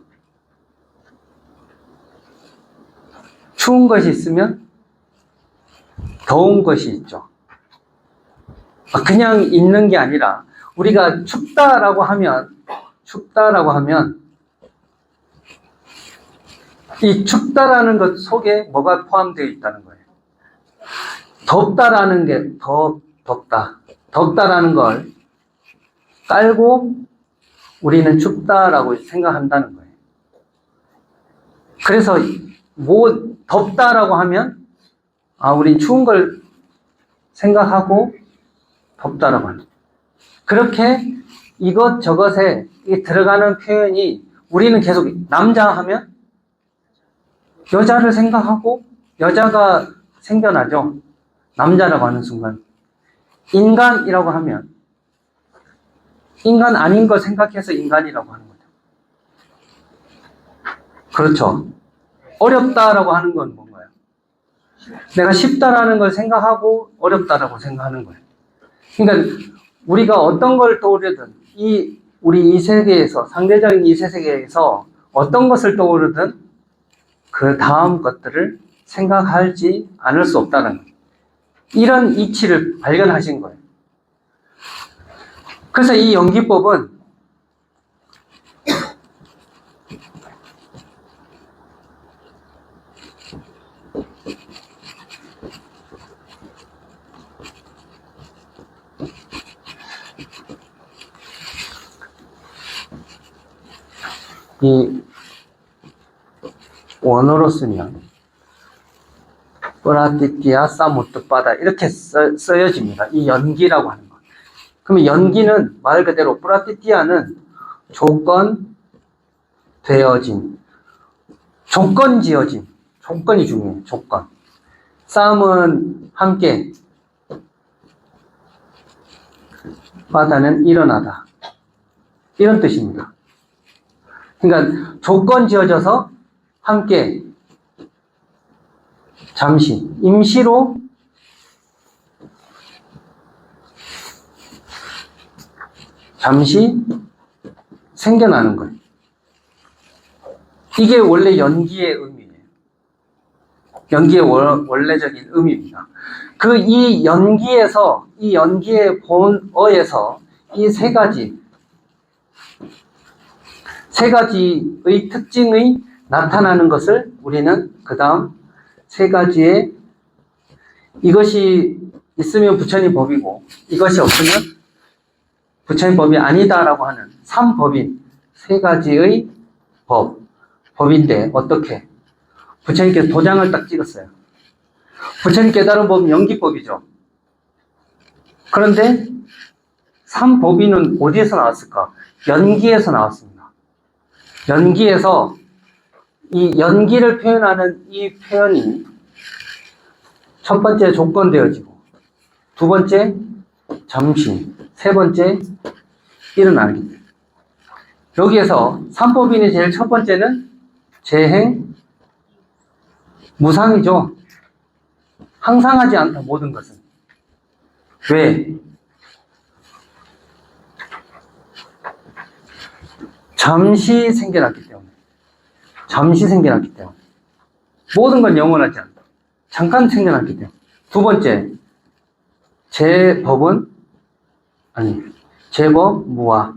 추운 것이 있으면 더운 것이 있죠. 그냥 있는 게 아니라 우리가 춥다라고 하면 이 춥다라는 것 속에 뭐가 포함되어 있다는 거예요. 덥다라는 게 덥다라는 걸 깔고 우리는 춥다라고 생각한다는 거예요. 그래서 덥다라고 하면 우리 추운 걸 생각하고 덥다라고 하는. 그렇게 이것 저것에 들어가는 표현이 우리는 계속 남자 하면 여자를 생각하고 여자가 생겨나죠. 남자라고 하는 순간 인간이라고 하면 인간 아닌 걸 생각해서 인간이라고 하는 거죠. 그렇죠. 어렵다라고 하는 건 뭔가요? 내가 쉽다라는 걸 생각하고 어렵다라고 생각하는 거예요. 그러니까 우리가 어떤 걸 떠오르든 우리 이 세계에서 상대적인 이 세계에서 어떤 것을 떠오르든 그 다음 것들을 생각하지 않을 수 없다는 이런 이치를 발견하신 거예요. 그래서 이 연기법은 이 원어로 쓰면 프라티티아 사무트바다 이렇게 쓰여집니다. 이 연기라고 하는 것. 그러면 연기는 말 그대로 프라티티아는 조건 되어진, 조건 지어진, 조건이 중요해요. 조건. 싸움은 함께, 바다는 일어나다. 이런 뜻입니다. 그러니까 조건 지어져서 함께 잠시 임시로 잠시 생겨나는 거예요. 이게 원래 연기의 의미예요. 연기의 원래적인 의미입니다. 이 연기의 본어에서 이 세 가지의 특징이 나타나는 것을 우리는 그 다음 세 가지의 이것이 있으면 부처님 법이고 이것이 없으면 부처님 법이 아니다라고 하는 삼법인 세 가지의 법인데 어떻게? 부처님께서 도장을 딱 찍었어요. 부처님 깨달은 법은 연기법이죠. 그런데 삼법인은 어디에서 나왔을까? 연기에서 나왔습니다. 연기에서 이 연기를 표현하는 이 표현이 첫 번째 조건 되어지고 두 번째 잠시 세 번째 일어나기. 여기에서 삼법인의 제일 첫 번째는 재행 무상이죠. 항상 하지 않다 모든 것은. 왜? 잠시 생겨났기 때문에. 잠시 생겨났기 때문에. 모든 건 영원하지 않다. 잠깐 생겨났기 때문에. 두 번째, 제법 무아.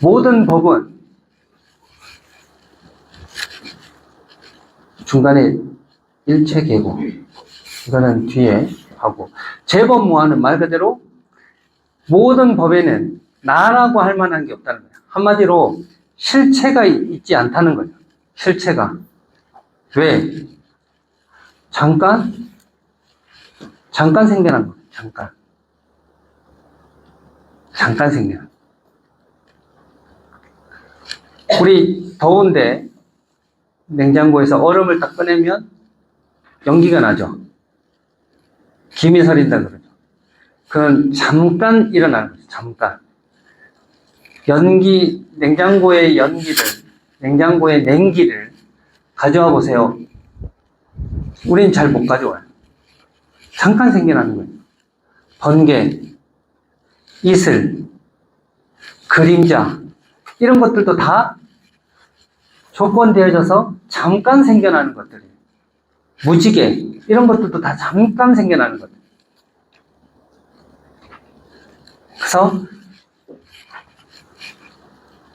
모든 법은 중간에 일체 계고, 이거는 뒤에 하고, 제법 무아는 말 그대로 모든 법에는 나라고 할 만한 게 없다는 거예요. 한마디로 실체가 있지 않다는 거죠. 실체가. 왜? 잠깐 생겨난 거예요. 잠깐 생겨난. 우리 더운데 냉장고에서 얼음을 딱 꺼내면 연기가 나죠. 김이 서린다 그러죠. 그건 잠깐 일어나는 거죠. 잠깐. 냉장고의 냉기를 가져와 보세요. 우린 잘 못 가져와요. 잠깐 생겨나는 거예요. 번개, 이슬, 그림자, 이런 것들도 다 조건되어져서 잠깐 생겨나는 것들이에요. 무지개, 이런 것들도 다 잠깐 생겨나는 것들. 그래서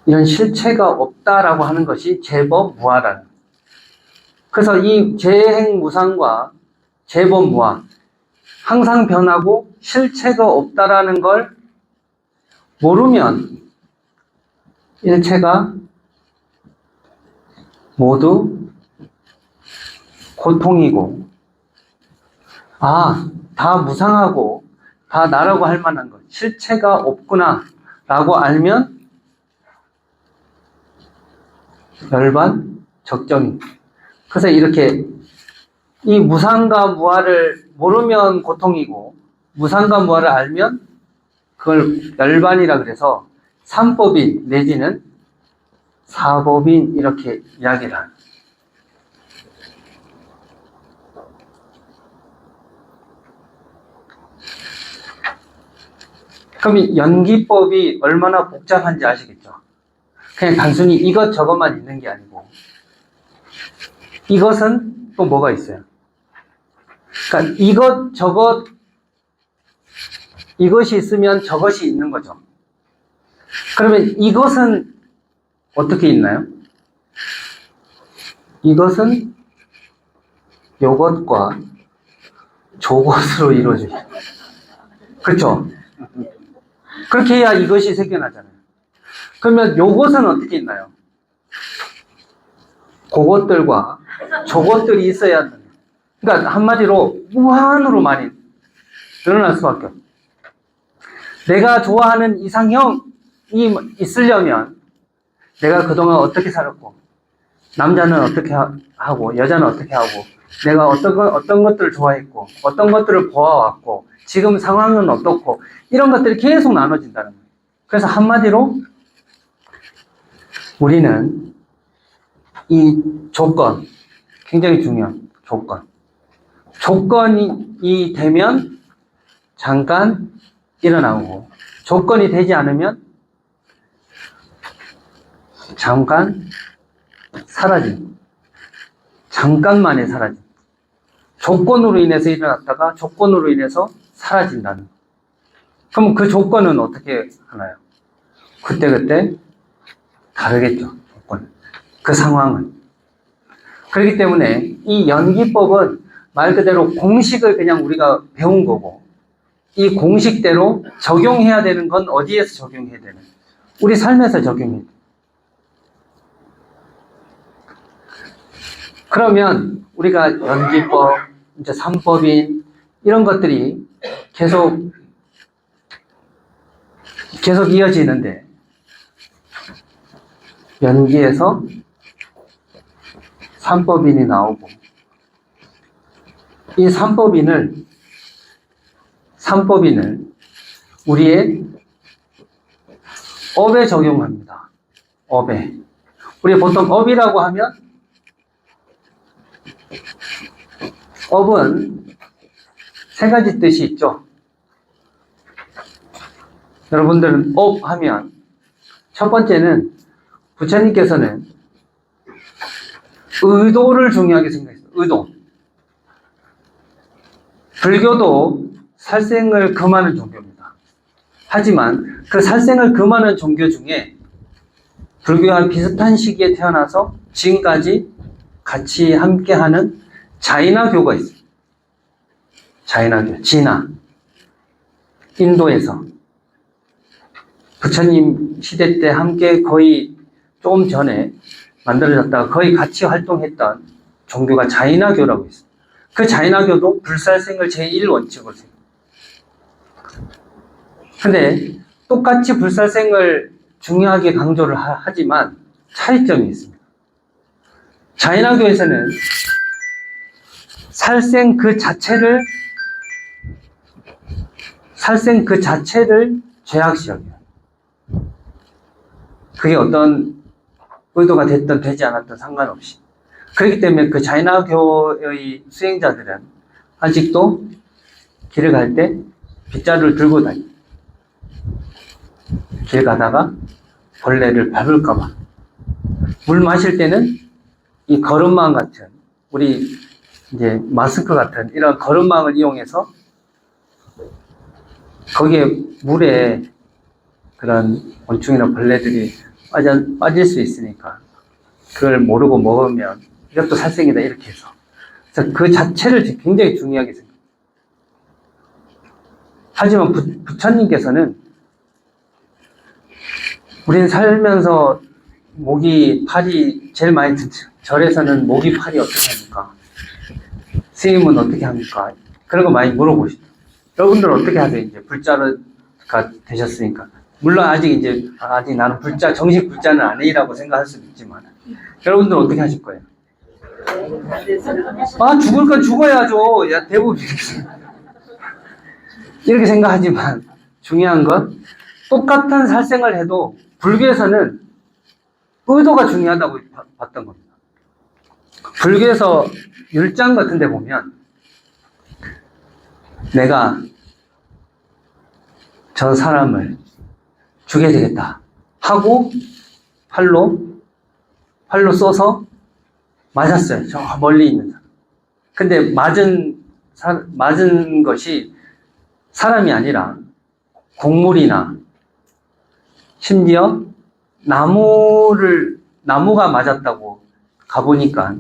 이런 실체가 없다라고 하는 것이 제법 무아라는. 그래서 이 재행무상과 제법 무아, 항상 변하고 실체가 없다라는 걸 모르면 일체가 모두 고통이고, 다 무상하고 다 나라고 할 만한 것, 실체가 없구나 라고 알면 열반 적정입니다. 그래서 이렇게 이 무상과 무아를 모르면 고통이고, 무상과 무아를 알면 그걸 열반이라 그래서 삼법인 내지는 사법인 이렇게 이야기를 하는. 그럼 이 연기법이 얼마나 복잡한지 아시겠죠? 그냥 단순히 이것저것만 있는 게 아니고, 이것은 또 뭐가 있어요? 그러니까 이것저것, 이것이 있으면 저것이 있는 거죠. 그러면 이것은 어떻게 있나요? 이것은 요것과 저것으로 이루어져요. 그렇죠? 그렇게 해야 이것이 생겨나잖아요. 그러면 요것은 어떻게 있나요? 그것들과 저것들이 있어야 한다. 그러니까 한마디로 무한으로 많이 늘어날 수밖에 없어요. 내가 좋아하는 이상형이 있으려면 내가 그동안 어떻게 살았고, 남자는 어떻게 하고, 여자는 어떻게 하고, 내가 어떤 것들을 좋아했고, 어떤 것들을 보아왔고, 지금 상황은 어떻고, 이런 것들이 계속 나눠진다는 거예요. 그래서 한마디로 우리는 이 조건, 굉장히 중요한 조건. 조건이 되면 잠깐 일어나고, 조건이 되지 않으면 잠깐 사라짐. 잠깐만에 사라짐. 조건으로 인해서 일어났다가 조건으로 인해서 사라진다는. 그럼 그 조건은 어떻게 하나요? 그때그때 다르겠죠. 조건. 그 상황은. 그렇기 때문에 이 연기법은 말 그대로 공식을 그냥 우리가 배운 거고, 이 공식대로 적용해야 되는 건 어디에서 적용해야 되는? 우리 삶에서 적용해야 돼. 그러면 우리가 연기법, 이제 삼법인 이런 것들이 계속 이어지는데, 연기에서 삼법인이 나오고, 이 삼법인을 우리의 업에 적용합니다. 업에. 우리 보통 업이라고 하면, 업은 세 가지 뜻이 있죠. 여러분들은 업 하면 첫 번째는 부처님께서는 의도를 중요하게 생각했어요. 의도. 불교도 살생을 금하는 종교입니다. 하지만 그 살생을 금하는 종교 중에 불교와 비슷한 시기에 태어나서 지금까지 같이 함께하는 자이나교가 있어요. 자이나교, 진화. 인도에서 부처님 시대 때 함께 거의 조금 전에 만들어졌다가 거의 같이 활동했던 종교가 자이나교라고 있어요. 그 자이나교도 불살생을 제1원칙으로 생각해요. 근데 똑같이 불살생을 중요하게 강조를 하지만 차이점이 있습니다. 자이나교에서는 살생 그 자체를 죄악시 여겨요. 그게 어떤 의도가 됐든 되지 않았든 상관없이. 그렇기 때문에 그 자이나교의 수행자들은 아직도 길을 갈 때 빗자루를 들고 다녀요. 길 가다가 벌레를 밟을까봐. 물 마실 때는 이 거름망 같은, 우리 이제 마스크 같은 이런 거름망을 이용해서 거기에 물에 그런 곤충이나 벌레들이 빠질 수 있으니까 그걸 모르고 먹으면 이것도 살생이다 이렇게 해서. 그래서 그 자체를 굉장히 중요하게 생각해요. 하지만 부처님께서는 우리는 살면서 모기, 팔이 제일 많이 듣죠. 절에서는 모기, 팔이 어떻게 합니까? 스님은 어떻게 합니까? 그런 거 많이 물어보시죠. 여러분들은 어떻게 하세요? 이제 불자가 되셨으니까. 물론 아직 나는 정식 불자는 아니라고 생각할 수도 있지만, 여러분들은 어떻게 하실 거예요? 아, 죽을 건 죽어야죠. 야, 대부분 이렇게 생각하지만 중요한 건 똑같은 살생을 해도 불교에서는 의도가 중요하다고 봤던 겁니다. 불교에서 율장 같은 데 보면 내가 저 사람을 죽여야 되겠다 하고 팔로 쏘서 맞았어요. 저 멀리 있는 사람. 근데 맞은 것이 사람이 아니라 곡물이나 심지어 나무가 맞았다고 가보니까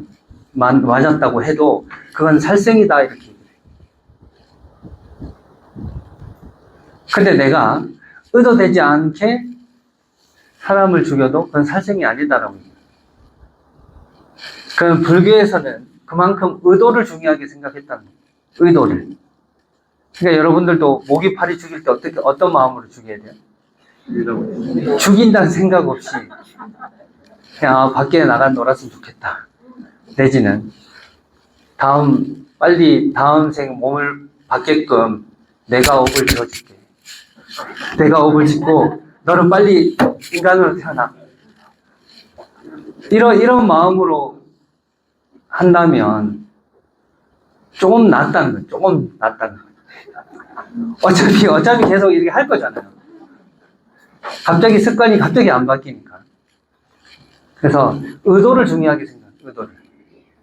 맞았다고 해도 그건 살생이다 이렇게 얘기해요. 근데 내가 의도되지 않게 사람을 죽여도 그건 살생이 아니다라고 얘기해요. 그럼 불교에서는 그만큼 의도를 중요하게 생각했다는 거예요. 의도를. 그러니까 여러분들도 모기 파리 죽일 때 어떤 마음으로 죽여야 돼요? 죽인다는 생각 없이 그냥 밖에 나가 놀았으면 좋겠다. 내지는 빨리 다음 생 몸을 받게끔 내가 업을 지어줄게. 내가 업을 짓고 너는 빨리 인간으로 태어나. 이런 마음으로 한다면 조금 낫다는 거예요. 조금 낫다는 거예요. 어차피 계속 이렇게 할 거잖아요. 갑자기 습관이 갑자기 안 바뀌니까. 그래서 의도를 중요하게 생각해요. 의도를.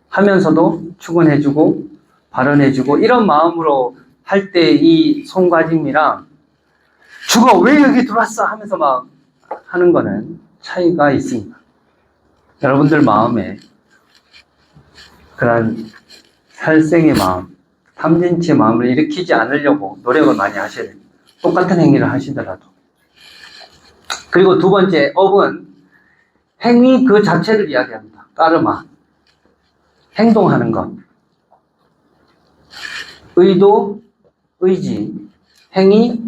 하면서도 축원해주고 발언해주고 이런 마음으로 할 때 이 손과짐이랑 죽어 왜 여기 들어왔어 하면서 막 하는 거는 차이가 있습니다. 여러분들 마음에 그런 살생의 마음, 탐진치의 마음을 일으키지 않으려고 노력을 많이 하셔야 됩니다. 똑같은 행위를 하시더라도. 그리고 두 번째, 업은 행위 그 자체를 이야기합니다. 까르마. 행동하는 것. 의도, 의지, 행위,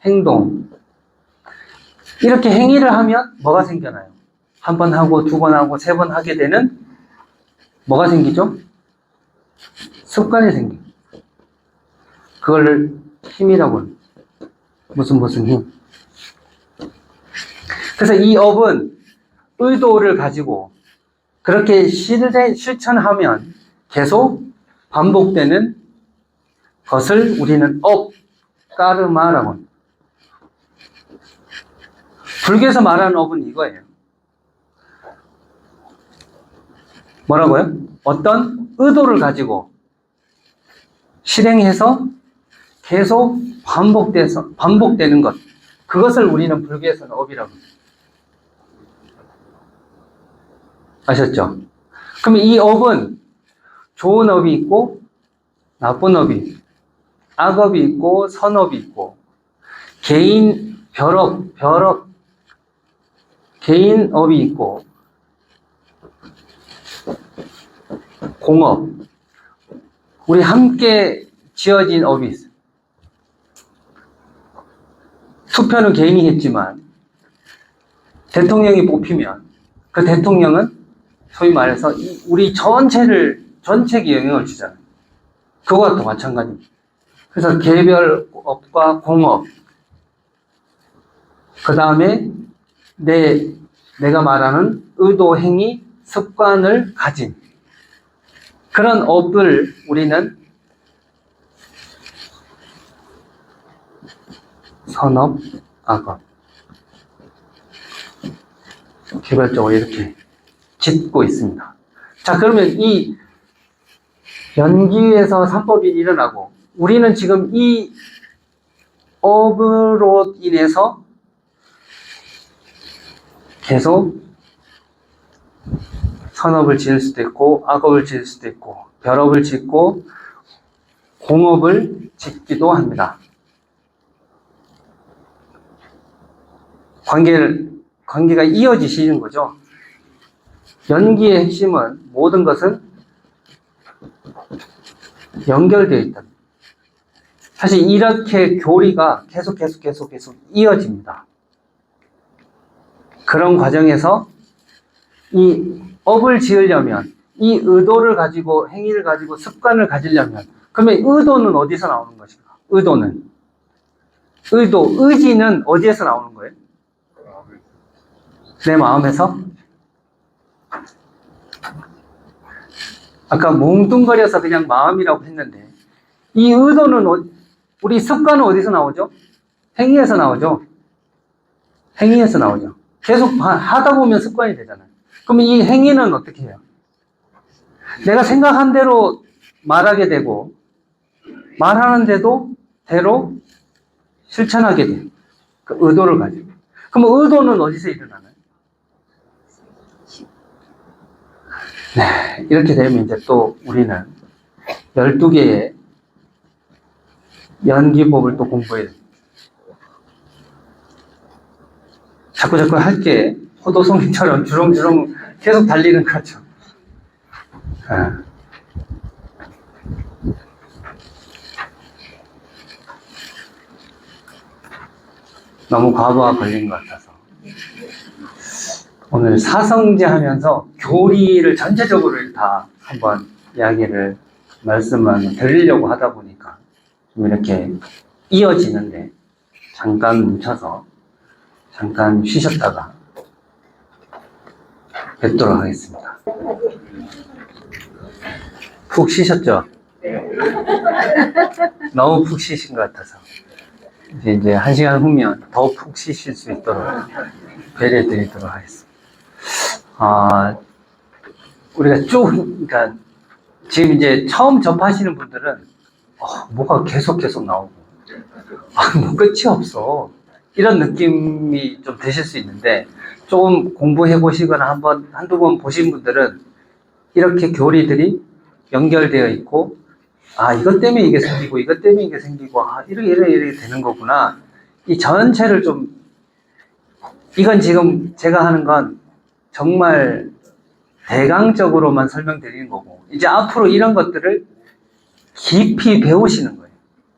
행동. 이렇게 행위를 하면 뭐가 생겨나요? 한 번 하고, 두 번 하고, 세 번 하게 되는 뭐가 생기죠? 습관이 생겨요. 그걸 힘이라고 합니다. 무슨 힘. 그래서 이 업은 의도를 가지고 그렇게 실천하면 계속 반복되는 것을 우리는 업, 까르마라고 합니다. 불교에서 말하는 업은 이거예요. 뭐라고요? 어떤 의도를 가지고 실행해서 계속 반복되는 것. 그것을 우리는 불교에서는 업이라고 합니다. 아셨죠? 그럼 이 업은 좋은 업이 있고 나쁜 업이 있고 악업이 있고 선업이 있고 개인 별업 개인 업이 있고 공업 우리 함께 지어진 업이 있어요. 투표는 개인이 했지만 대통령이 뽑히면 그 대통령은 소위 말해서 우리 전체에 영향을 주잖아요. 그거와 또 마찬가지입니다. 그래서 개별 업과 공업, 그 다음에 내가 말하는 의도, 행위, 습관을 가진 그런 업을 우리는 선업, 악업 개별적으로 이렇게 짓고 있습니다. 자, 그러면 이 연기에서 삼법이 일어나고 우리는 지금 이 업으로 인해서 계속 선업을 지을 수도 있고 악업을 지을 수도 있고 별업을 짓고 공업을 짓기도 합니다. 관계가 이어지시는 거죠. 연기의 핵심은 모든 것은 연결되어 있다. 사실 이렇게 교리가 계속 이어집니다. 그런 과정에서 이 업을 지으려면 이 의도를 가지고, 행위를 가지고 습관을 가지려면, 그러면 의도는 어디서 나오는 것인가? 의도는. 의지는 어디에서 나오는 거예요? 내 마음에서? 아까 뭉뚱거려서 그냥 마음이라고 했는데, 이 의도는, 우리 습관은 어디서 나오죠? 행위에서 나오죠? 행위에서 나오죠. 계속 하다 보면 습관이 되잖아요. 그러면 이 행위는 어떻게 해요? 내가 생각한 대로 말하게 되고, 말하는 대로 실천하게 돼요. 그 의도를 가지고. 그럼 의도는 어디서 일어나나요? 네, 이렇게 되면 이제 또 우리는 12개의 연기법을 또 공부해야 돼요. 자꾸 할게 호도송이처럼 주렁주렁 계속 달리는 거죠. 너무 과부하 걸린 것 같아서 오늘 사성제 하면서 교리를 전체적으로 다 한번 말씀을 드리려고 하다 보니까 좀 이렇게 이어지는데 잠깐 멈춰서 잠깐 쉬셨다가 뵙도록 하겠습니다. 푹 쉬셨죠? 너무 푹 쉬신 것 같아서 이제 1시간 후면 더 푹 쉬실 수 있도록 배려해 드리도록 하겠습니다. 우리가 그러니까 지금 이제 처음 접하시는 분들은 뭐가 계속 나오고 뭐 끝이 없어 이런 느낌이 좀 드실 수 있는데, 조금 공부해 보시거나 한두 번 보신 분들은 이렇게 교리들이 연결되어 있고, 이것 때문에 이게 생기고, 이것 때문에 이게 생기고, 이렇게 되는 거구나. 이 전체를 이건 지금 제가 하는 건 정말 대강적으로만 설명드리는 거고, 이제 앞으로 이런 것들을 깊이 배우시는 거예요.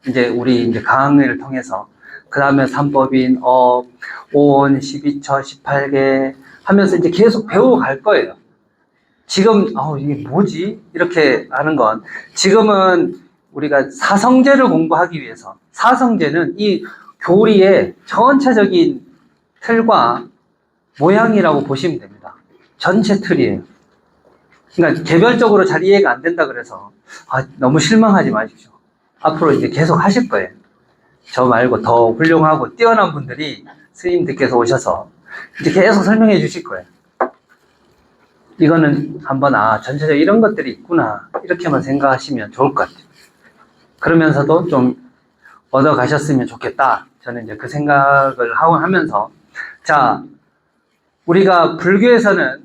이제 우리 이제 강의를 통해서. 그 다음에 삼법인, 업, 오온, 12처, 18개 하면서 이제 계속 배워갈 거예요. 지금, 이게 뭐지? 이렇게 하는 건, 지금은 우리가 사성제를 공부하기 위해서, 사성제는 이 교리의 전체적인 틀과 모양이라고 보시면 됩니다. 전체 틀이에요. 그러니까 개별적으로 잘 이해가 안 된다 그래서, 너무 실망하지 마십시오. 앞으로 이제 계속 하실 거예요. 저 말고 더 훌륭하고 뛰어난 분들이 스님들께서 오셔서 이제 계속 설명해 주실 거예요. 이거는 한번 전체적으로 이런 것들이 있구나 이렇게만 생각하시면 좋을 것 같아요. 그러면서도 좀 얻어 가셨으면 좋겠다. 저는 이제 그 생각을 하면서, 자, 우리가 불교에서는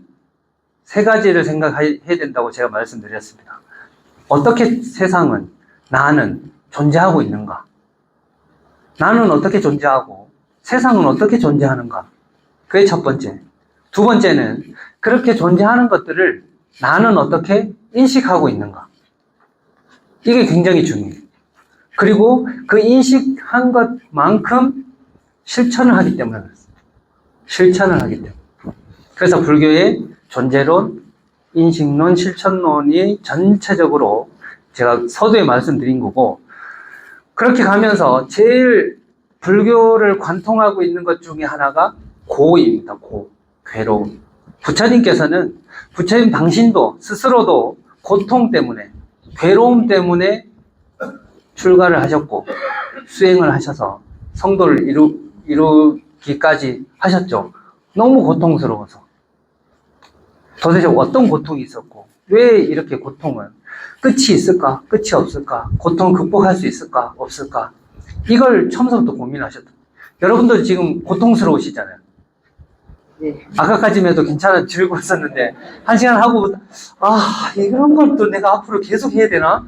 3가지를 생각해야 된다고 제가 말씀드렸습니다. 어떻게 세상은, 나는 존재하고 있는가? 나는 어떻게 존재하고 세상은 어떻게 존재하는가? 그게 첫 번째. 두 번째는 그렇게 존재하는 것들을 나는 어떻게 인식하고 있는가? 이게 굉장히 중요해요. 그리고 그 인식한 것만큼 실천을 하기 때문에 그렇습니다. 실천을 하기 때문에. 그래서 불교의 존재론, 인식론, 실천론이 전체적으로 제가 서두에 말씀드린 거고, 그렇게 가면서 제일 불교를 관통하고 있는 것 중에 하나가 고입니다. 괴로움. 부처님께서는, 부처님 당신도 스스로도 고통 때문에, 괴로움 때문에 출가를 하셨고 수행을 하셔서 성도를 이루기까지 하셨죠. 너무 고통스러워서. 도대체 어떤 고통이 있었고, 왜 이렇게 고통은 끝이 있을까? 끝이 없을까? 고통 극복할 수 있을까? 없을까? 이걸 처음부터 고민하셨다. 여러분도 지금 고통스러우시잖아요. 네. 아까까지만 해도 괜찮아, 즐거웠었는데, 1시간 하고, 이런 걸 또 내가 앞으로 계속 해야 되나?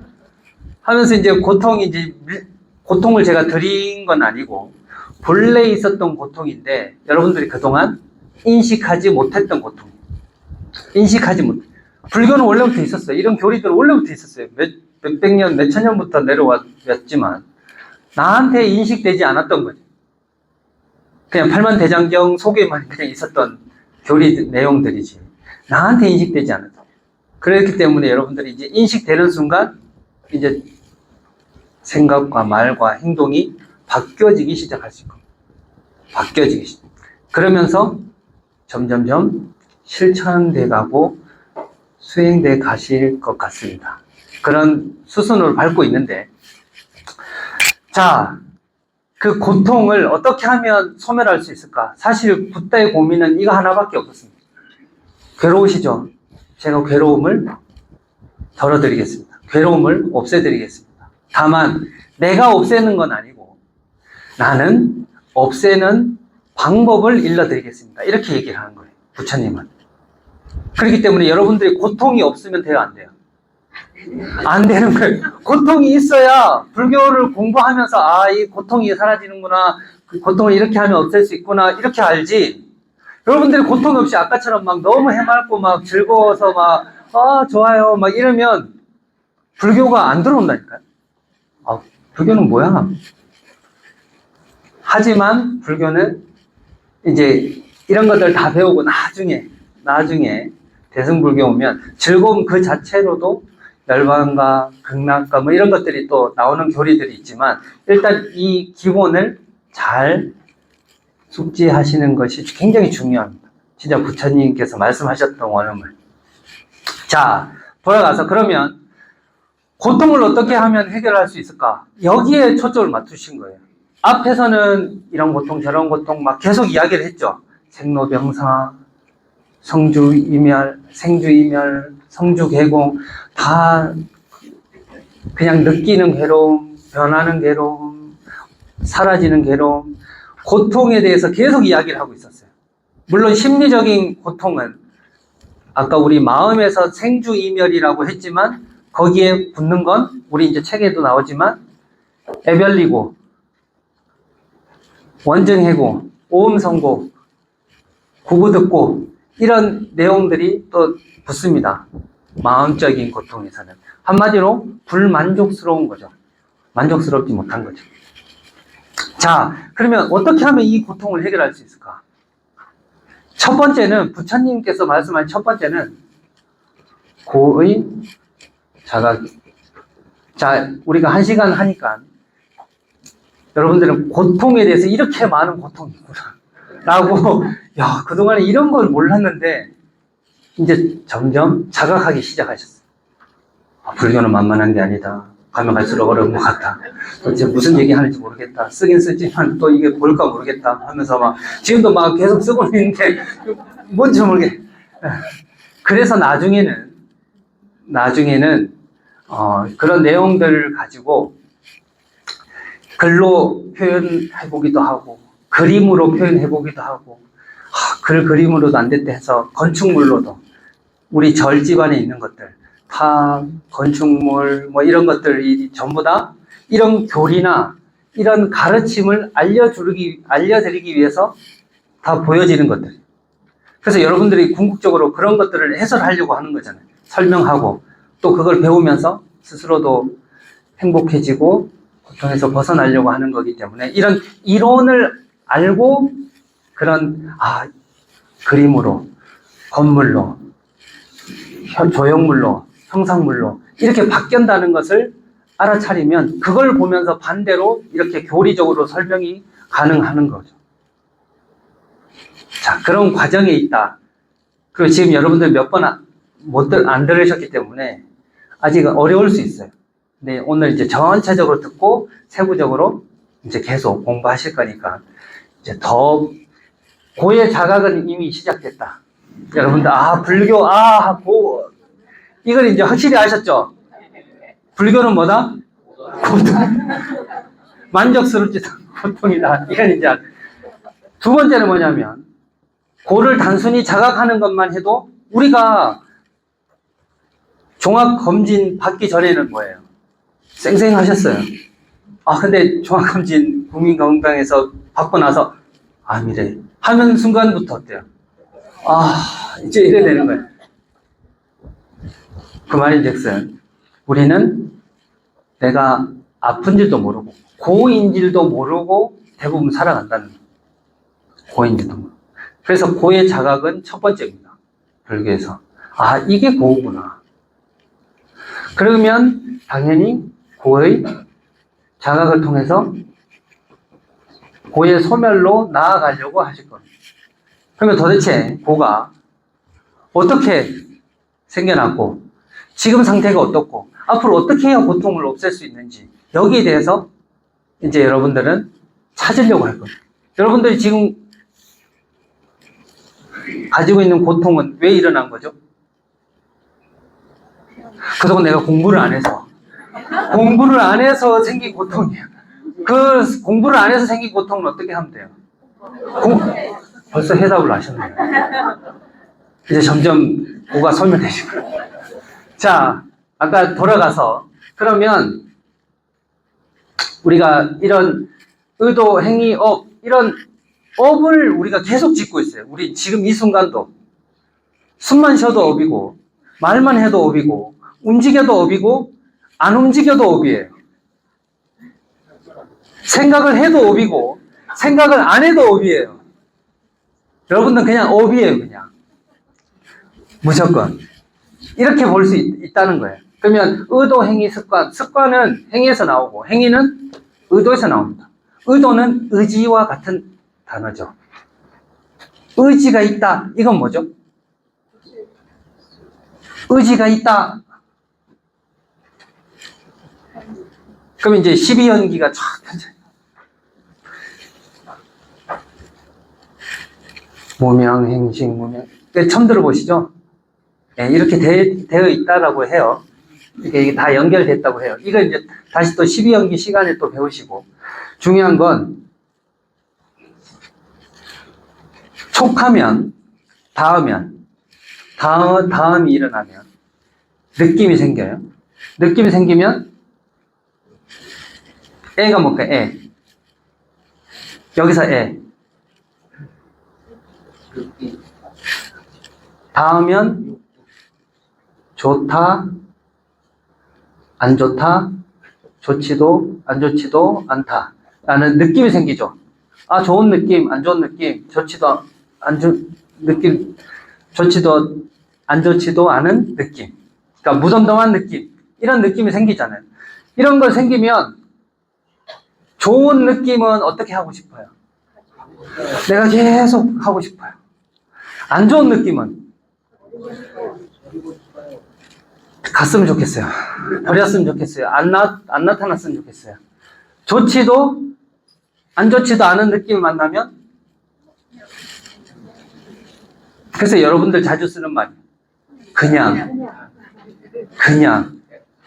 하면서 이제 고통을 제가 드린 건 아니고, 본래 있었던 고통인데, 여러분들이 그동안 인식하지 못했던 고통. 불교는 원래부터 있었어요. 이런 교리들은 원래부터 있었어요. 몇백 년, 몇천 년부터 내려왔지만, 나한테 인식되지 않았던 거죠. 그냥 팔만대장경 속에만 그냥 있었던 교리 내용들이지, 나한테 인식되지 않았던. 그렇기 때문에 여러분들이 이제 인식되는 순간 이제 생각과 말과 행동이 바뀌어지기 시작하실 겁니다. 바뀌어지기 시작. 그러면서 점점점 실천돼 가고 수행돼 가실 것 같습니다. 그런 수순을 밟고 있는데, 자, 그 고통을 어떻게 하면 소멸할 수 있을까? 사실 붓다의 고민은 이거 하나밖에 없었습니다. 괴로우시죠? 제가 괴로움을 덜어드리겠습니다. 괴로움을 없애드리겠습니다. 다만 내가 없애는 건 아니고 나는 없애는 방법을 일러드리겠습니다. 이렇게 얘기를 하는 거예요, 부처님은. 그렇기 때문에 여러분들이 고통이 없으면 돼요, 안 돼요? 안 되는 거예요. 고통이 있어야 불교를 공부하면서 아, 이 고통이 사라지는구나, 그 고통을 이렇게 하면 없앨 수 있구나, 이렇게 알지. 여러분들이 고통 없이 아까처럼 막 너무 해맑고 막 즐거워서 막 좋아요 막 이러면 불교가 안 들어온다니까요. 아, 불교는 뭐야? 하지만 불교는 이제 이런 것들 다 배우고 나중에 대승불교 오면 즐거움 그 자체로도 열반과 극락과 뭐 이런 것들이 또 나오는 교리들이 있지만, 일단 이 기본을 잘 숙지하시는 것이 굉장히 중요합니다. 진짜 부처님께서 말씀하셨던 원음을. 자, 돌아가서 그러면 고통을 어떻게 하면 해결할 수 있을까? 여기에 초점을 맞추신 거예요. 앞에서는 이런 고통 저런 고통 막 계속 이야기를 했죠. 생로병사, 성주이멸, 생주이멸, 성주개공, 다 그냥 느끼는 괴로움, 변하는 괴로움, 사라지는 괴로움, 고통에 대해서 계속 이야기를 하고 있었어요. 물론 심리적인 고통은 아까 우리 마음에서 생주이멸이라고 했지만 거기에 붙는 건 우리 이제 책에도 나오지만 애별리고, 원증해고, 오음성고, 구구듣고 이런 내용들이 또 붙습니다. 마음적인 고통에서는 한마디로 불만족스러운 거죠. 만족스럽지 못한 거죠. 자, 그러면 어떻게 하면 이 고통을 해결할 수 있을까? 첫 번째는 부처님께서 말씀하신 첫 번째는 고의 자각이. 자, 우리가 1시간 하니까 여러분들은 고통에 대해서 이렇게 많은 고통이 있구나 라고, 야, 그동안에 이런 걸 몰랐는데 이제 점점 자각하기 시작하셨어요. 아, 불교는 만만한 게 아니다. 가면 갈수록 어려운 것 같다. 도대체 무슨 얘기 하는지 모르겠다. 쓰긴 쓰지만 또 이게 뭘까 모르겠다 하면서 막 지금도 막 계속 쓰고 있는데 뭔지 모르겠. 그래서 나중에는 그런 내용들을 가지고 글로 표현해보기도 하고 그림으로 표현해보기도 하고, 글 그림으로도 안 됐다 해서 건축물로도 우리 절 집안에 있는 것들, 탑, 건축물 뭐 이런 것들이 전부 다 이런 교리나 이런 가르침을 알려드리기 위해서 다 보여지는 것들. 그래서 여러분들이 궁극적으로 그런 것들을 해설하려고 하는 거잖아요. 설명하고 또 그걸 배우면서 스스로도 행복해지고 고통에서 벗어나려고 하는 거기 때문에 이런 이론을 알고 그런 그림으로, 건물로, 조형물로, 형상물로 이렇게 바뀐다는 것을 알아차리면 그걸 보면서 반대로 이렇게 교리적으로 설명이 가능한 거죠. 자, 그런 과정에 있다. 그리고 지금 여러분들 몇 번 안 들으셨기 때문에 아직은 어려울 수 있어요. 근데 오늘 이제 전체적으로 듣고 세부적으로 이제 계속 공부하실 거니까 이제 더 고의 자각은 이미 시작됐다. 여러분들 불교 이걸 이제 확실히 아셨죠? 불교는 뭐다? 고통. 만족스럽지 고통이다. 이건 이제 두 번째는 뭐냐면 고를 단순히 자각하는 것만 해도 우리가 종합검진 받기 전에는 뭐예요? 쌩쌩하셨어요. 근데 종합검진 국민건강에서 받고 나서 암이래 하면 순간부터 어때요? 이제 이래 되는 거예요. 그 말인즉슨 우리는 내가 아픈 줄도 모르고 고인 줄도 모르고 대부분 살아간다는 거예요. 고인 줄도 모르고. 그래서 고의 자각은 첫 번째입니다. 불교에서 이게 고구나. 그러면 당연히 고의 자각을 통해서 고의 소멸로 나아가려고 하실 겁니다. 그러면 도대체 고가 어떻게 생겨났고 지금 상태가 어떻고 앞으로 어떻게 해야 고통을 없앨 수 있는지 여기에 대해서 이제 여러분들은 찾으려고 할 겁니다. 여러분들이 지금 가지고 있는 고통은 왜 일어난 거죠? 그동안 내가 공부를 안 해서 생긴 고통이에요. 그 공부를 안 해서 생긴 고통은 어떻게 하면 돼요? 벌써 해답을 아셨네요. 이제 점점 고가 소멸되시고. 자, 아까 돌아가서 그러면 우리가 이런 의도, 행위, 업 이런 업을 우리가 계속 짓고 있어요. 우리 지금 이 순간도 숨만 쉬어도 업이고 말만 해도 업이고 움직여도 업이고 안 움직여도 업이에요. 생각을 해도 업이고 생각을 안 해도 업이에요. 여러분들 그냥 업이에요. 그냥 무조건 이렇게 볼 수 있다는 거예요. 그러면 의도, 행위, 습관. 습관은 행위에서 나오고 행위는 의도에서 나옵니다. 의도는 의지와 같은 단어죠. 의지가 있다. 이건 뭐죠? 의지가 있다. 그럼 이제 12연기가 쫙 펼쳐요. 무명, 행식, 무명. 처음 들어보시죠? 네, 이렇게 되어 있다라고 해요. 이게 다 연결됐다고 해요. 이거 이제 다시 또 12연기 시간에 또 배우시고. 중요한 건, 촉하면, 다음이 일어나면, 느낌이 생겨요. 느낌이 생기면, 애가 뭘까요? 애. 여기서 애. 닿으면 좋다, 안 좋다, 좋지도, 안 좋지도 않다 라는 느낌이 생기죠. 아, 좋은 느낌, 안 좋은 느낌, 좋지도, 좋지도, 안 좋지도 않은 느낌. 그러니까 무덤덤한 느낌. 이런 느낌이 생기잖아요. 이런 걸 생기면 좋은 느낌은 어떻게 하고 싶어요? 내가 계속 하고 싶어요. 안 좋은 느낌은 갔으면 좋겠어요. 버렸으면 좋겠어요. 안 나타났으면 좋겠어요. 좋지도 안 좋지도 않은 느낌을 만나면 그래서 여러분들 자주 쓰는 말이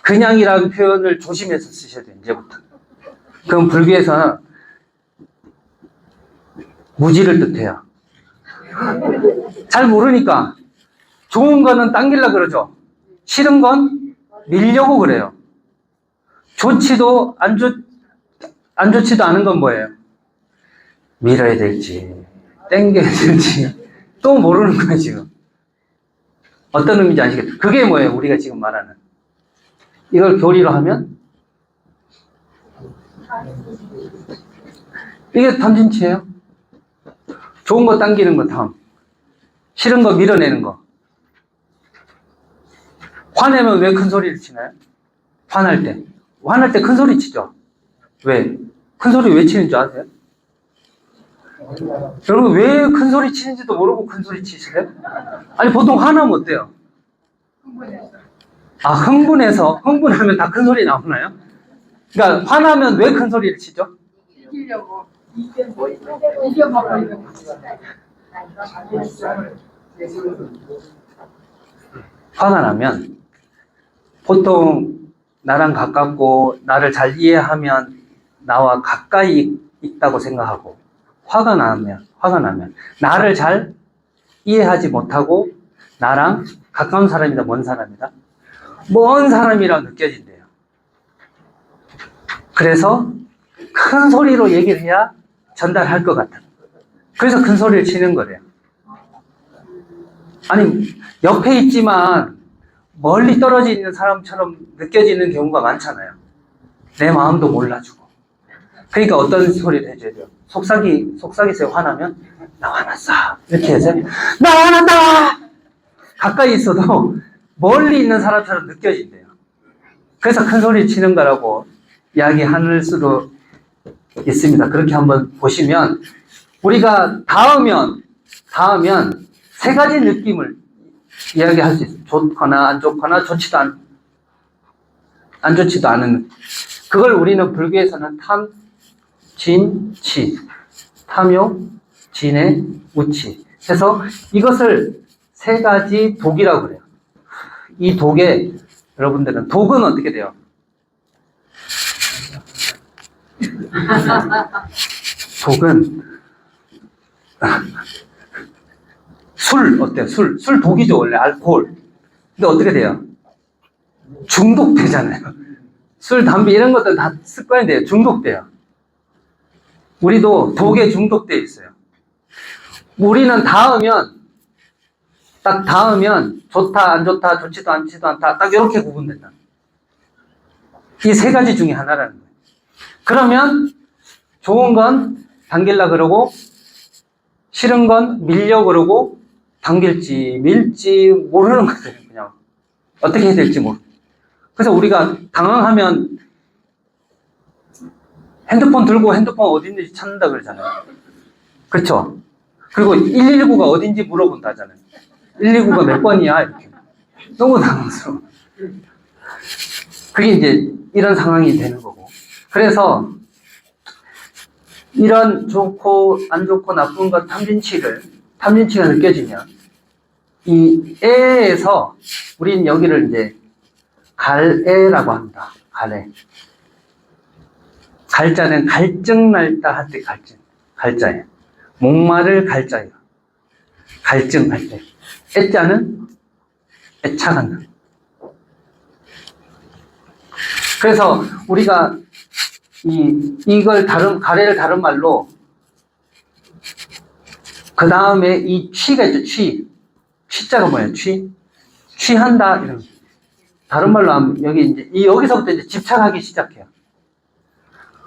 그냥이라는 표현을 조심해서 쓰셔야 돼요. 이제부터. 그럼 불교에서는 무지를 뜻해요. 잘 모르니까 좋은 거는 당기려고 그러죠. 싫은 건 밀려고 그래요. 좋지도 안 좋지도 않은 건 뭐예요? 밀어야 될지 당겨야 될지 또 모르는 거예요. 지금 어떤 의미인지 아시겠죠? 그게 뭐예요? 우리가 지금 말하는 이걸 교리로 하면 이게 탐진치예요. 좋은 거 당기는 거 탐, 싫은 거 밀어내는 거. 화내면 왜 큰 소리를 치나요? 화날 때 큰 소리 치죠. 왜? 큰 소리 왜 치는 줄 아세요? 여러분 왜 큰 소리 치는지도 모르고 큰 소리 치세요? 아니 보통 화나면 어때요? 아, 흥분하면 다 큰 소리 나오나요? 그러니까 화나면 왜 큰 소리를 치죠? 이기려고. 이겨먹으려고. 화가 나면 보통 나랑 가깝고 나를 잘 이해하면 나와 가까이 있다고 생각하고 화가 나면 나를 잘 이해하지 못하고 나랑 가까운 사람이다, 먼 사람이다? 먼 사람이라고 느껴진대요. 그래서 큰 소리로 얘기를 해야 전달할 것 같아. 그래서 큰 소리를 치는 거래요. 아니, 옆에 있지만 멀리 떨어져 있는 사람처럼 느껴지는 경우가 많잖아요. 내 마음도 몰라주고. 그러니까 어떤 소리를 해줘야 돼요? 속삭이세요. 화나면 나 화났어. 이렇게 해서 나 화난다! 가까이 있어도 멀리 있는 사람처럼 느껴진대요. 그래서 큰 소리 치는 거라고 이야기할 수도 있습니다. 그렇게 한번 보시면 우리가 닿으면 세 가지 느낌을 이야기할 수 있어요. 좋거나 안 좋거나 안 좋지도 않은. 그걸 우리는 불교에서는 탐, 진, 치. 탐요, 진해, 우치. 해서 이것을 세 가지 독이라고 그래요. 이 독에 여러분들은 독은 어떻게 돼요? 독은 술 어때요? 술 독이죠 원래 알코올. 근데 어떻게 돼요? 중독되잖아요. 술, 담배 이런 것들 다 습관이 돼요. 중독돼요. 우리도 독에 중독돼 있어요. 우리는 딱 닿으면 좋다, 안 좋다, 좋지도 않지도 않다. 딱 이렇게 구분된다. 이 세 가지 중에 하나라는 거예요. 그러면 좋은 건 당길라 그러고 싫은 건 밀려 그러고 당길지 밀지 모르는 거예요. 그냥 어떻게 해야 될지 모르고. 그래서 우리가 당황하면 핸드폰 들고 핸드폰 어디 있는지 찾는다 그러잖아요. 그렇죠? 그리고 119가 어딘지 물어본다잖아요. 119가 몇 번이야? 이렇게. 너무 당황스러워. 그게 이제 이런 상황이 되는 거고. 그래서 이런 좋고 안 좋고 나쁜 것 탐진치가 느껴지면 이 애에서 우리는 여기를 이제 갈애라고 합니다. 갈애. 갈자는 갈증 날다 할 때 갈자예요. 목마를 갈자예요. 갈증할 때. 애자는 애착한다. 그래서 우리가 이걸 가래를 다른 말로 그 다음에 이 취가 있죠. 취자가 뭐예요? 취한다 이런. 다른 말로 하면 여기서부터 이제 집착하기 시작해요.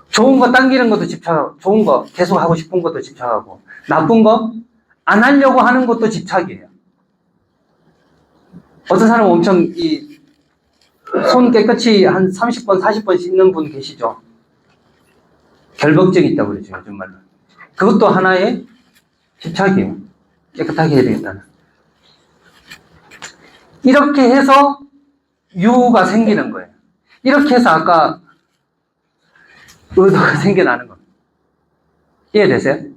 좋은 거 당기는 것도 집착하고, 좋은 거 계속 하고 싶은 것도 집착하고, 나쁜 거 안 하려고 하는 것도 집착이에요. 어떤 사람은 엄청 손 깨끗이 한 30번, 40번 씻는 분 계시죠? 결벽증이 있다고 그러죠, 요즘 말로. 그것도 하나의 집착이에요. 깨끗하게 해야 되겠다는. 이렇게 해서 유가 생기는 거예요. 이렇게 해서 아까 의도가 생겨나는 겁니다. 이해되세요?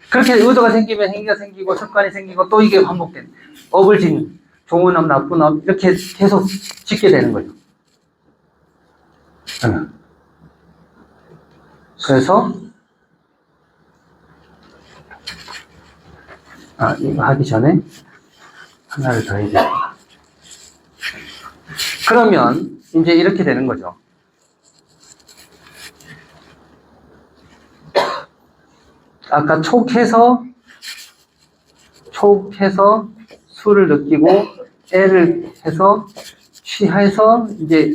그렇게 의도가 생기면 행위가 생기고 습관이 생기고 또 이게 반복되는 업을 짓는 좋은 업, 나쁜 업 이렇게 계속 짓게 되는 거죠. 그래서 이거 하기 전에 하나를 더 해야 돼요. 그러면 이제 이렇게 되는 거죠. 아까 촉해서 술을 느끼고 애를 해서 취해서 이제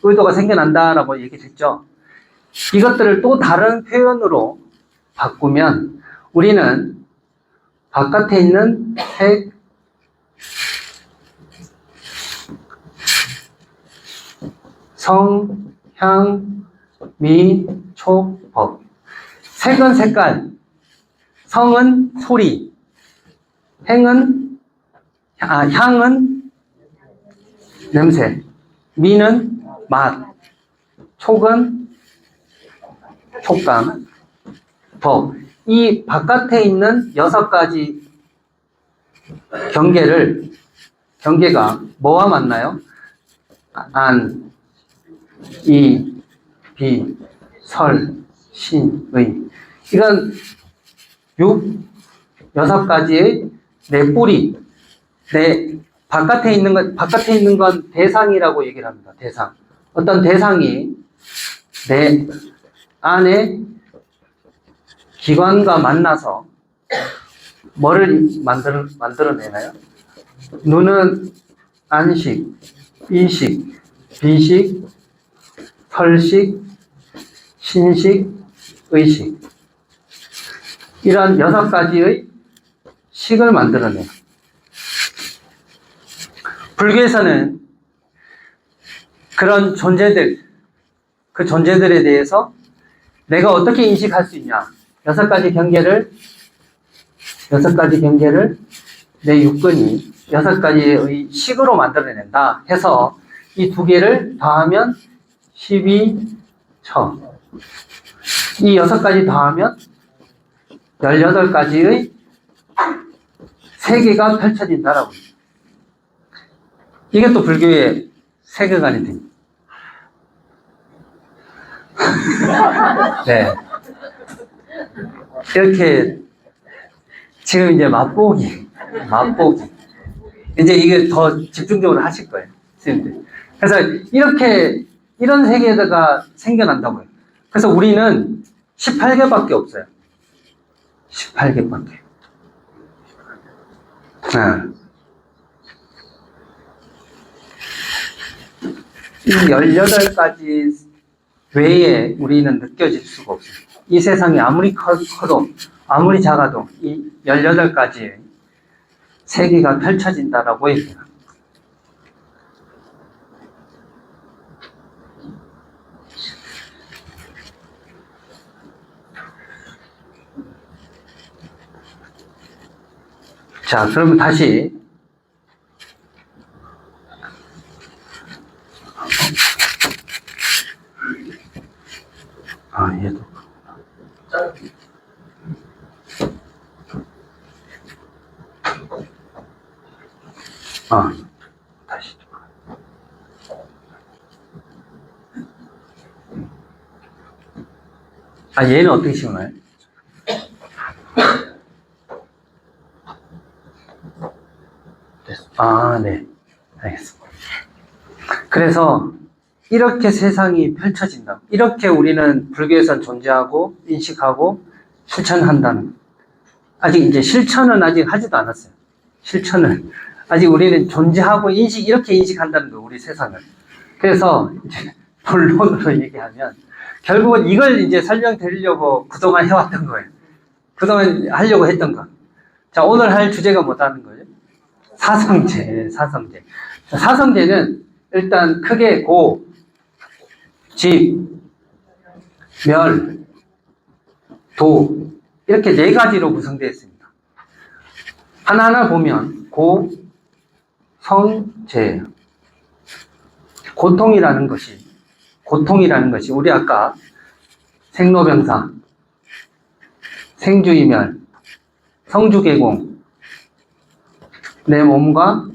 의도가 생겨난다라고 얘기했죠. 이것들을 또 다른 표현으로 바꾸면 우리는 바깥에 있는 색, 성, 향, 미, 촉, 법. 색은 색깔, 성은 소리, 향은 냄새, 미는 맛, 촉은 촉감, 법. 이 바깥에 있는 6가지 경계가 뭐와 맞나요? 안, 이, 비, 설, 신, 의. 이건 6가지의 내 뿌리, 바깥에 있는 건 대상이라고 얘기를 합니다. 대상. 어떤 대상이 내 안에 기관과 만나서 뭐를 만들어내나요? 눈은 안식, 이식, 비식, 설식, 신식, 의식. 이런 6가지의 식을 만들어내요. 불교에서는 그런 존재들, 그 존재들에 대해서 내가 어떻게 인식할 수 있냐. 여섯 가지 경계를 내 육근이 여섯 가지의 식으로 만들어낸다 해서 이 두 개를 더하면 12처. 이 여섯 가지 더하면 18가지의 세계가 펼쳐진다라고. 이게 또 불교의 세계관이 됩니다. 네. 이렇게 지금 이제 맛보기. 이제 이게 더 집중적으로 하실 거예요, 선생님들. 그래서 이런 세계가 생겨난다고요. 그래서 우리는 18개밖에 없어요. 18개밖에. 이 18가지 외에 우리는 느껴질 수가 없어요. 이 세상이 아무리 커도, 아무리 작아도 이 18가지의 세계가 펼쳐진다라고 얘기합니다. 자, 그러면 다시 얘도 다시 얘는 어떻게 심어요? 네. 알겠습니다. 그래서 이렇게 세상이 펼쳐진다. 이렇게 우리는 불교에선 존재하고 인식하고 실천한다는. 아직 이제 실천은 아직 하지도 않았어요. 실천은 아직 우리는 존재하고 이렇게 인식한다는 거예요, 우리 세상을. 그래서 이제 본론으로 얘기하면 결국은 이걸 이제 설명드리려고 그동안 해왔던 거예요. 그동안 하려고 했던 거. 자, 오늘 할 주제가 뭐라는 거예요? 사성제. 사성제는 일단 크게 고, 집, 멸, 도 이렇게 4가지로 구성되어 있습니다. 하나하나 보면 고, 성, 제. 고통이라는 것이 우리 아까 생로병사, 생주이멸, 성주계공, 내 몸과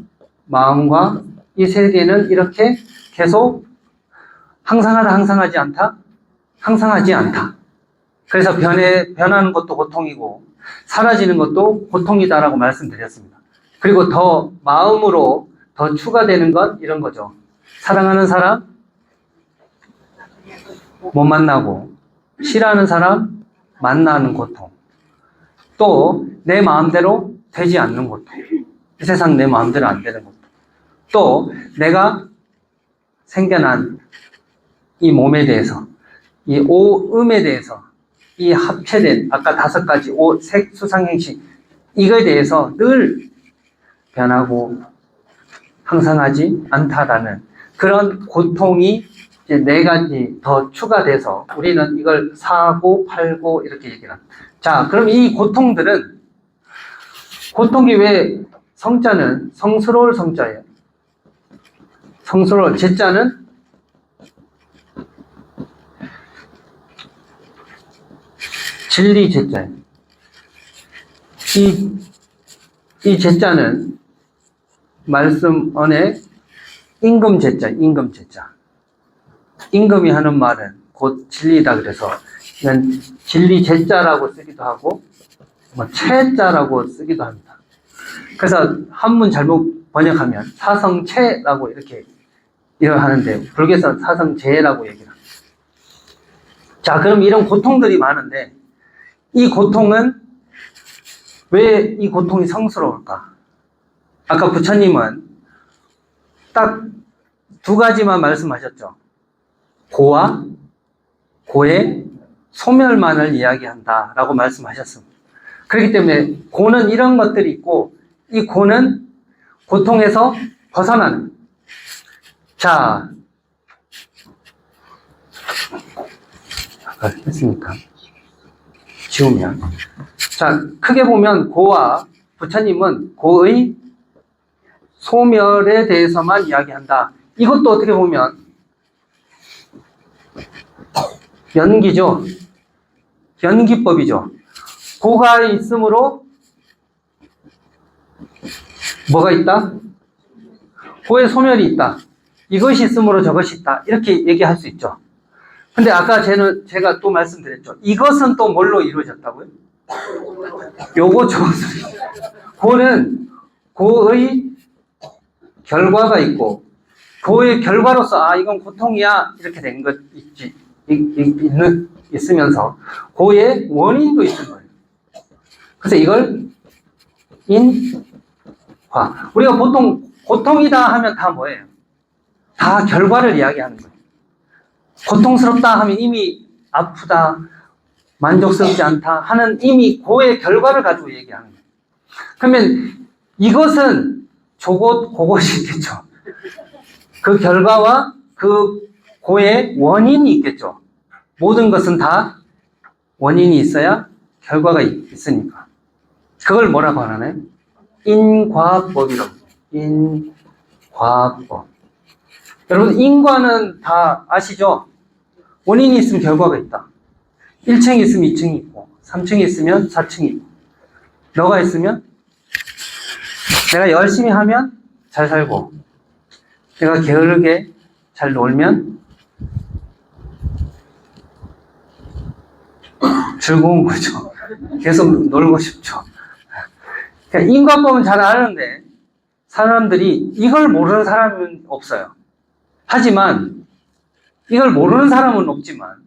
마음과 이 세 개는 이렇게 계속 항상하다, 항상하지 않다? 항상하지 않다. 그래서 변하는 것도 고통이고 사라지는 것도 고통이다라고 말씀드렸습니다. 그리고 더 마음으로 더 추가되는 건 이런 거죠. 사랑하는 사람 못 만나고 싫어하는 사람 만나는 고통. 또 내 마음대로 되지 않는 고통. 이 세상 내 마음대로 안 되는 고통. 또 내가 생겨난 이 몸에 대해서, 이 오음에 대해서, 이 합체된 아까 5가지 오, 색, 수상, 행식 이거에 대해서 늘 변하고 항상하지 않다라는 그런 고통이 이제 4가지 더 추가돼서 우리는 이걸 사고, 팔고 이렇게 얘기를 합니다. 자, 그럼 이 고통이 왜 성자는 성스러울 성자예요? 성스러울 제자는 진리 제자예요. 이 제자는 말씀 안에 임금 제자. 임금이 하는 말은 곧 진리다 그래서 이건 진리 제자라고 쓰기도 하고 체자라고 쓰기도 합니다. 그래서 한문 잘못 번역하면 사성체라고 이렇게 하는데 불교에서는 사성제라고 얘기를 합니다. 자, 그럼 이런 고통들이 많은데 이 고통은 왜 이 고통이 성스러울까? 아까 부처님은 딱 2가지만 말씀하셨죠. 고와 고의 소멸만을 이야기한다 라고 말씀하셨습니다. 그렇기 때문에 고는 이런 것들이 있고 이 고는 고통에서 벗어나는. 자, 했으니까 지우면, 자, 크게 보면 고와 부처님은 고의 소멸에 대해서만 이야기한다. 이것도 어떻게 보면 연기죠. 연기법이죠. 고가 있으므로 뭐가 있다? 고의 소멸이 있다. 이것이 있으므로 저것이 있다. 이렇게 얘기할 수 있죠. 근데 아까 제가 또 말씀드렸죠. 이것은 또 뭘로 이루어졌다고요? 요거 저것을. 고는 고의 결과가 있고, 고의 결과로서 아 이건 고통이야 이렇게 된 것 있으면서 고의 원인도 있는 거예요. 그래서 이걸 인과, 우리가 보통 고통이다 하면 다 뭐예요? 다 결과를 이야기하는 거예요. 고통스럽다 하면 이미 아프다, 만족스럽지 않다 하는 이미 고의 결과를 가지고 얘기하는 거예요. 그러면 이것은 그것이 있겠죠. 그 결과와 그 고의 원인이 있겠죠. 모든 것은 다 원인이 있어야 결과가 있으니까. 그걸 뭐라고 하나요? 인과법이라고. 인과법. 여러분, 인과는 다 아시죠? 원인이 있으면 결과가 있다. 1층이 있으면 2층이 있고, 3층이 있으면 4층이 있고, 너가 있으면 내가 열심히 하면 잘 살고, 내가 게으르게 잘 놀면 즐거운 거죠. 계속 놀고 싶죠. 그러니까 인과법은 잘 아는데 사람들이 이걸 모르는 사람은 없어요. 하지만 이걸 모르는 사람은 없지만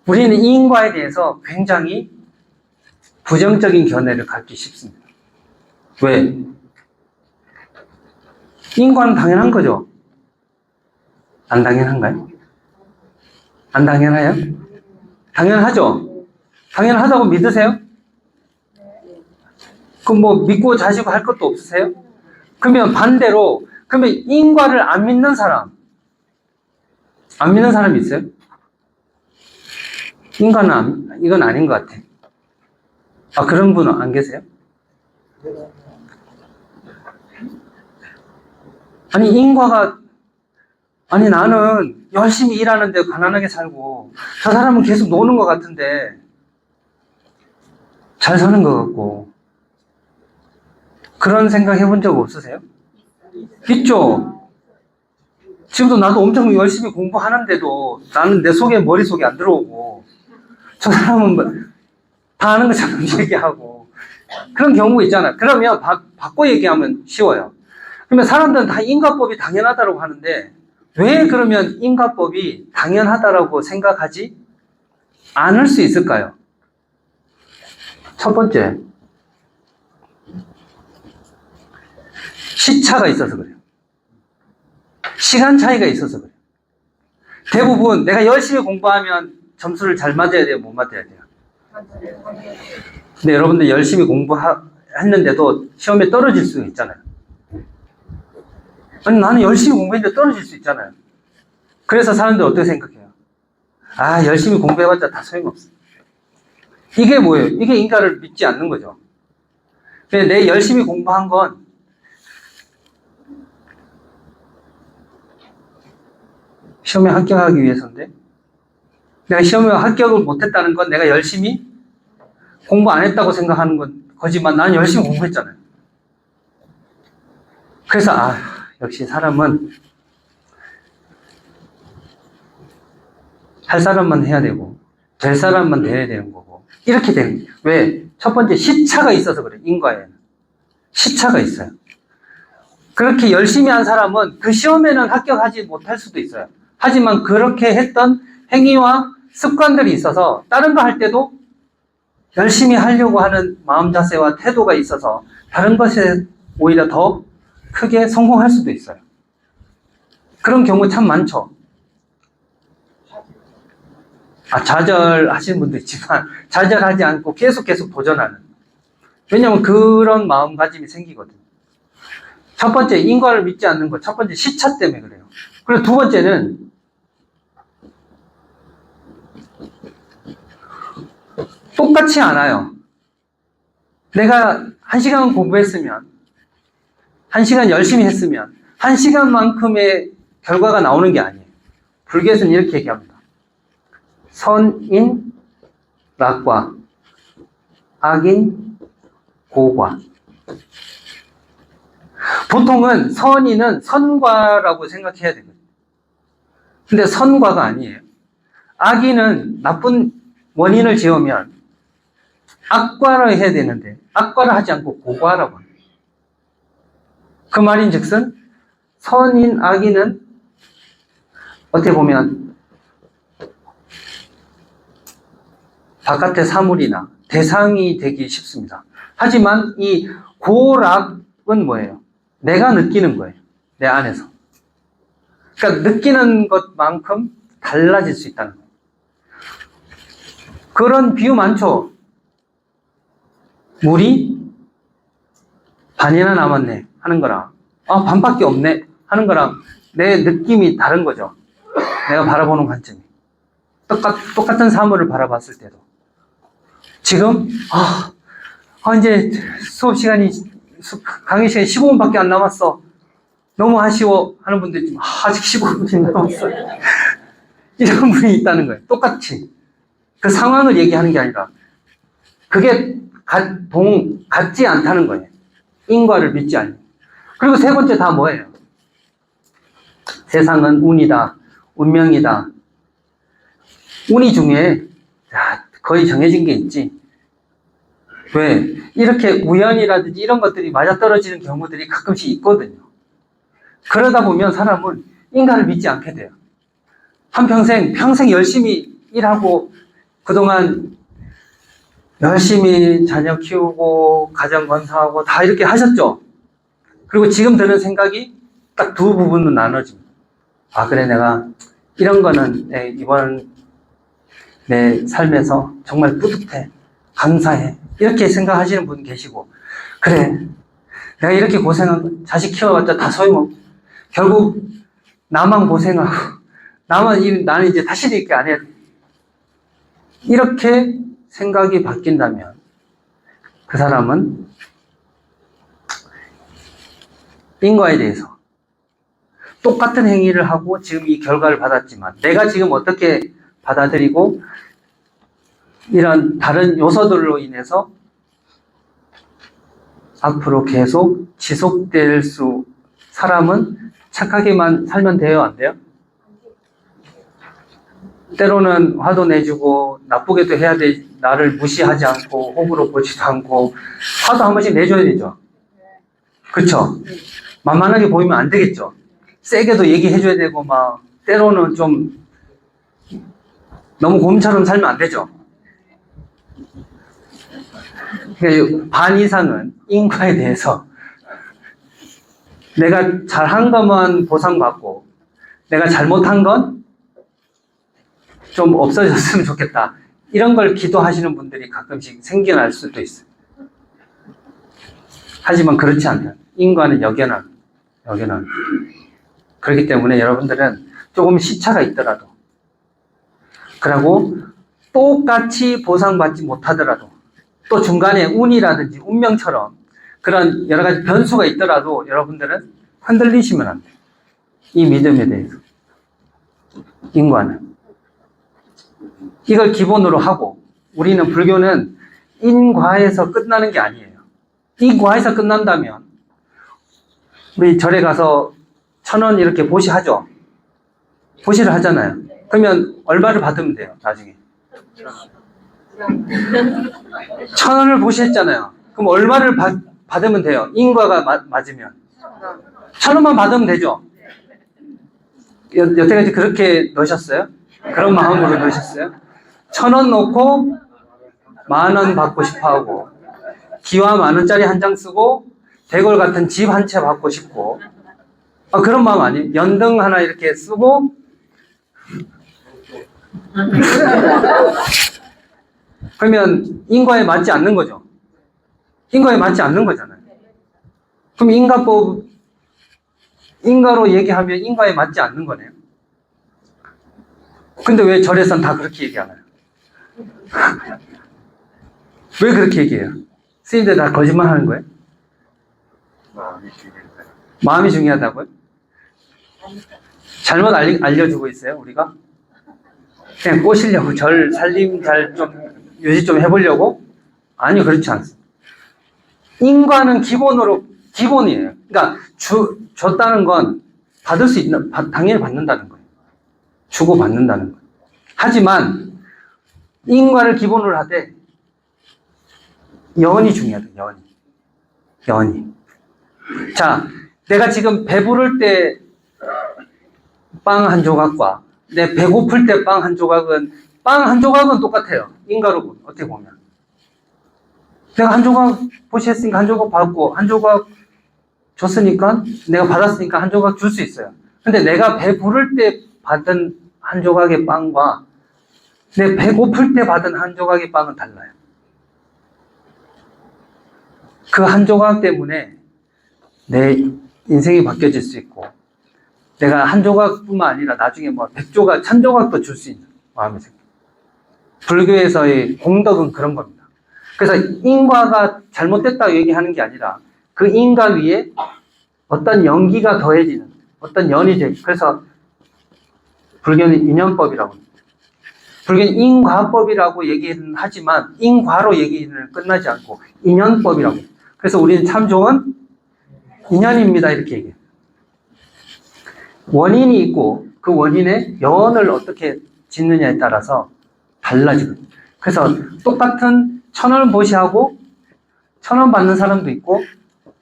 우리는 인과에 대해서 굉장히 부정적인 견해를 갖기 쉽습니다. 왜? 인과는 당연한 거죠. 안 당연한가요? 안 당연해요? 당연하죠. 당연하다고 믿으세요? 그럼 뭐 믿고 자시고 할 것도 없으세요? 그러면 반대로, 그러면 인과를 안 믿는 사람 있어요? 인과는 이건 아닌 것 같아. 아, 그런 분은 안 계세요? 아니, 인과가, 아니, 나는 열심히 일하는데 가난하게 살고, 저 사람은 계속 노는 것 같은데, 잘 사는 것 같고, 그런 생각 해본 적 없으세요? 있죠? 지금도 나도 엄청 열심히 공부하는데도 나는 내 머릿속에 안 들어오고, 저 사람은 다 아는 것처럼 얘기하고, 그런 경우 있잖아요. 그러면 바꿔 얘기하면 쉬워요. 그러면 사람들은 다 인과법이 당연하다고 하는데, 왜 그러면 인과법이 당연하다고 생각하지 않을 수 있을까요? 첫 번째, 시차가 있어서 그래요. 시간 차이가 있어서 그래요. 대부분 내가 열심히 공부하면 점수를 잘 맞아야 돼요? 못 맞아야 돼요? 근데 여러분들 열심히 공부했는데도 시험에 떨어질 수 있잖아요. 아니, 나는 열심히 공부했는데 떨어질 수 있잖아요. 그래서 사람들 어떻게 생각해요? 아, 열심히 공부해봤자 다 소용없어. 이게 뭐예요? 이게 인과를 믿지 않는 거죠. 내 열심히 공부한 건 시험에 합격하기 위해서인데, 내가 시험에 합격을 못했다는 건 내가 열심히 공부 안 했다고 생각하는 거지만 나는 열심히 공부했잖아요. 그래서 역시 사람은 할 사람만 해야 되고 될 사람만 돼야 되는 거고, 이렇게 되는 거예요. 왜? 첫 번째, 시차가 있어서 그래요. 인과에는 시차가 있어요. 그렇게 열심히 한 사람은 그 시험에는 합격하지 못할 수도 있어요. 하지만 그렇게 했던 행위와 습관들이 있어서 다른 거 할 때도 열심히 하려고 하는 마음 자세와 태도가 있어서 다른 것에 오히려 더 크게 성공할 수도 있어요. 그런 경우 참 많죠. 좌절하시는 분도 있지만 좌절하지 않고 계속 도전하는. 왜냐하면 그런 마음가짐이 생기거든요. 첫 번째, 인과를 믿지 않는 것. 첫 번째, 시차 때문에 그래요. 그리고 두 번째는 똑같지 않아요. 내가 1시간 공부했으면, 1시간 열심히 했으면 1시간만큼의 결과가 나오는 게 아니에요. 불교에서는 이렇게 얘기합니다. 선인 낙과, 악인 고과. 보통은 선인은 선과라고 생각해야 되거든요. 근데 선과가 아니에요. 악인은 나쁜 원인을 지으면 악과를 해야 되는데 악과를 하지 않고 고과라고 합니다. 그 말인즉슨 선인 악인은 어떻게 보면 바깥의 사물이나 대상이 되기 쉽습니다. 하지만 이 고락은 뭐예요? 내가 느끼는 거예요. 내 안에서. 그러니까 느끼는 것만큼 달라질 수 있다는 거예요. 그런 비유 많죠? 물이 반이나 남았네 하는 거랑 반밖에 없네 하는 거랑 내 느낌이 다른 거죠. 내가 바라보는 관점이. 똑같은 사물을 바라봤을 때도. 지금 이제 수업 시간이 강의 시간이 15분밖에 안 남았어. 너무 아쉬워 하는 분들이 지금 아직 15분이 남았어요. 이런 분이 있다는 거예요. 똑같이. 그 상황을 얘기하는 게 아니라 그게 같지 않다는 거예요. 인과를 믿지 않는. 그리고 세 번째 다 뭐예요? 세상은 운이다. 운명이다. 운이 중에 거의 정해진 게 있지. 왜? 이렇게 우연이라든지 이런 것들이 맞아떨어지는 경우들이 가끔씩 있거든요. 그러다 보면 사람은 인간을 믿지 않게 돼요. 평생 열심히 일하고 그동안 열심히 자녀 키우고 가정 건사하고 다 이렇게 하셨죠. 그리고 지금 드는 생각이 딱 두 부분으로 나눠집니다. 그래, 내가 이런 거는 이번 내 삶에서 정말 뿌듯해, 감사해, 이렇게 생각하시는 분 계시고, 그래, 내가 이렇게 고생한 거, 자식 키워봤자 다 소용없고 결국 나만 고생하고 나는 이제 다시는 이렇게 안 해야 돼. 이렇게 생각이 바뀐다면 그 사람은 인과에 대해서 똑같은 행위를 하고 지금 이 결과를 받았지만 내가 지금 어떻게 받아들이고 이런 다른 요소들로 인해서 앞으로 계속 지속될 사람은 착하게만 살면 돼요, 안 돼요? 때로는 화도 내주고 나쁘게도 해야 돼. 나를 무시하지 않고 호구로 보지도 않고 화도 한 번씩 내줘야 되죠. 그쵸? 만만하게 보이면 안 되겠죠. 세게도 얘기해줘야 되고 때로는 좀 너무 곰처럼 살면 안 되죠. 그러니까 반 이상은 인과에 대해서 내가 잘한 것만 보상받고 내가 잘못한 건 좀 없어졌으면 좋겠다. 이런 걸 기도하시는 분들이 가끔씩 생겨날 수도 있어요. 하지만 그렇지 않다. 인과는 역연한. 그렇기 때문에 여러분들은 조금 시차가 있더라도 그리고 똑같이 보상받지 못하더라도 또 중간에 운이라든지 운명처럼 그런 여러 가지 변수가 있더라도 여러분들은 흔들리시면 안 돼요. 이 믿음에 대해서. 인과는. 이걸 기본으로 하고 우리는 불교는 인과에서 끝나는 게 아니에요. 인과에서 끝난다면 우리 절에 가서 1,000원 이렇게 보시하죠. 보시를 하잖아요. 그러면 얼마를 받으면 돼요, 나중에? 1,000원을 보시했잖아요. 그럼 얼마를 받으면 돼요? 인과가 맞으면 1,000원만 받으면 되죠. 여태까지 그렇게 넣으셨어요? 그런 마음으로 넣으셨어요? 1,000원 놓고 10,000원 받고 싶어 하고 기와 10,000원짜리 한 장 쓰고 대골 같은 집 한 채 받고 싶고 그런 마음 아니에요? 연등 하나 이렇게 쓰고 그러면 인과에 맞지 않는 거죠. 인과에 맞지 않는 거잖아요. 그럼 인과로 얘기하면 인과에 맞지 않는 거네요. 근데 왜 절에서는 다 그렇게 얘기하나요? 왜 그렇게 얘기해요? 스님들 다 거짓말 하는 거예요? 마음이 중요하다고요? 잘못 알려주고 있어요, 우리가? 그냥 꼬시려고, 절 살림 잘 좀, 유지 좀 해보려고? 아니요, 그렇지 않습니다. 인과는 기본이에요. 그러니까, 줬다는 건 받을 수 있는, 당연히 받는다는 거예요. 주고 받는다는 거예요. 하지만, 인과를 기본으로 하되, 연이 중요하다, 연이. 자, 내가 지금 배부를 때 빵 한 조각과 내 배고플 때 빵 한 조각은 똑같아요. 인과로 어떻게 보면. 내가 한 조각 보시했으니까 한 조각 받고 한 조각 줬으니까 내가 받았으니까 한 조각 줄 수 있어요. 근데 내가 배부를 때 받은 한 조각의 빵과 내 배고플 때 받은 한 조각의 빵은 달라요. 그 한 조각 때문에 내 인생이 바뀌어질 수 있고 내가 한 조각뿐만 아니라 나중에 뭐 100조각, 1000조각도 줄 수 있는 마음이 생겨요. 불교에서의 공덕은 그런 겁니다. 그래서 인과가 잘못됐다고 얘기하는 게 아니라 그 인과 위에 어떤 연기가 더해지는 어떤 연이 되죠. 그래서 불교는 인연법이라고 합니다. 불교는 인과법이라고 얘기는 하지만 인과로 얘기는 끝나지 않고 인연법이라고 합니다. 그래서 우리는 참 좋은 인연입니다. 이렇게 얘기해요. 원인이 있고 그 원인의 연을 어떻게 짓느냐에 따라서 달라지거든요. 그래서 똑같은 1000원 보시하고 1000원 받는 사람도 있고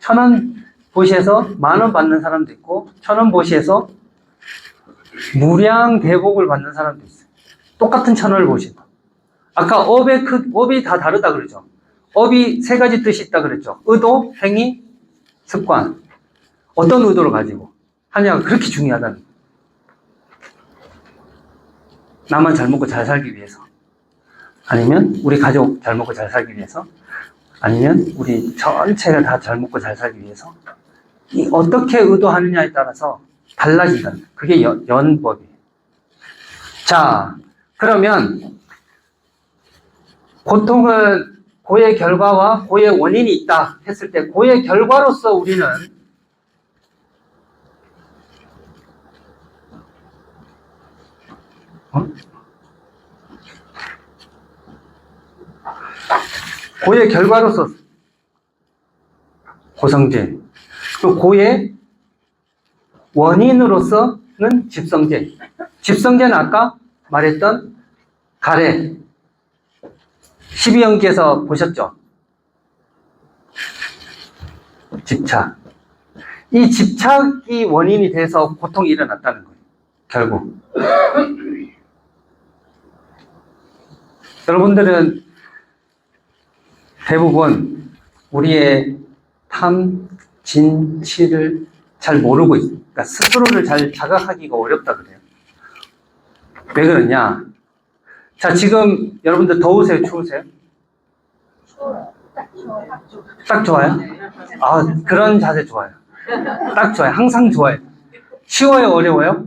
1000원 보시에서 10,000원 받는 사람도 있고 1000원 보시에서 무량 대복을 받는 사람도 있어요. 똑같은 1000원을 보시고 아까 업이 다 다르다 그러죠. 업이 세 가지 뜻이 있다 그랬죠. 의도, 행위, 습관. 어떤 의도를 가지고 하냐가 그렇게 중요하다는 거예요. 나만 잘 먹고 잘 살기 위해서 아니면 우리 가족 잘 먹고 잘 살기 위해서 아니면 우리 전체가 다 잘 먹고 잘 살기 위해서 어떻게 의도하느냐에 따라서 달라진다는 거예요. 그게 연법이에요. 자, 그러면 고통은 고의 결과와 고의 원인이 있다 했을 때 고의 결과로서 우리는 고의 결과로서 고성제, 또 고의 원인으로서는 집성제. 집성제는 아까 말했던 가래 12연기에서 보셨죠? 집착. 이 집착이 원인이 돼서 고통이 일어났다는 거예요. 결국. 여러분들은 대부분 우리의 탐, 진, 치를 잘 모르고 있어요. 그러니까 스스로를 잘 자각하기가 어렵다 그래요. 왜 그러냐? 자, 지금 여러분들 더우세요? 추우세요? 딱 좋아요? 아, 그런 자세 좋아요. 딱 좋아요. 항상 좋아요. 쉬워요? 어려워요?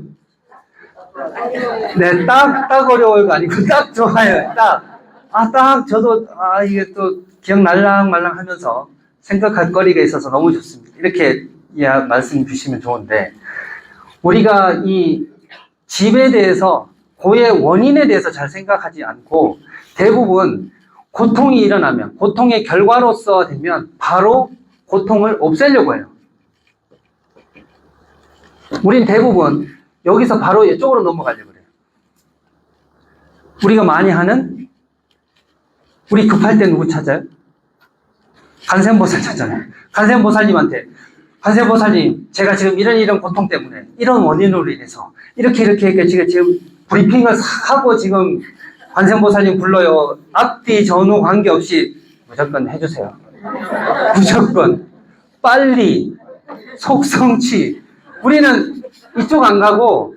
네, 딱 어려워요가 아니고 딱 좋아요. 딱 저도 이게 또 기억 날랑말랑 하면서 생각할 거리가 있어서 너무 좋습니다. 이렇게 말씀 주시면 좋은데 우리가 이 집에 대해서 고의 원인에 대해서 잘 생각하지 않고 대부분 고통이 일어나면 고통의 결과로서 되면 바로 고통을 없애려고 해요. 우린 대부분 여기서 바로 이쪽으로 넘어가려고 그래요. 우리가 많이 하는 우리 급할 때 누구 찾아요? 관세음보살 찾잖아요. 관세음보살님한테 관세음보살님 제가 지금 이런 고통 때문에 이런 원인으로 인해서 이렇게 지금 브리핑을 하고 지금 관세음보살님 불러요. 앞뒤 전후 관계없이 무조건 해주세요. 무조건 빨리 속성치. 우리는 이쪽 안 가고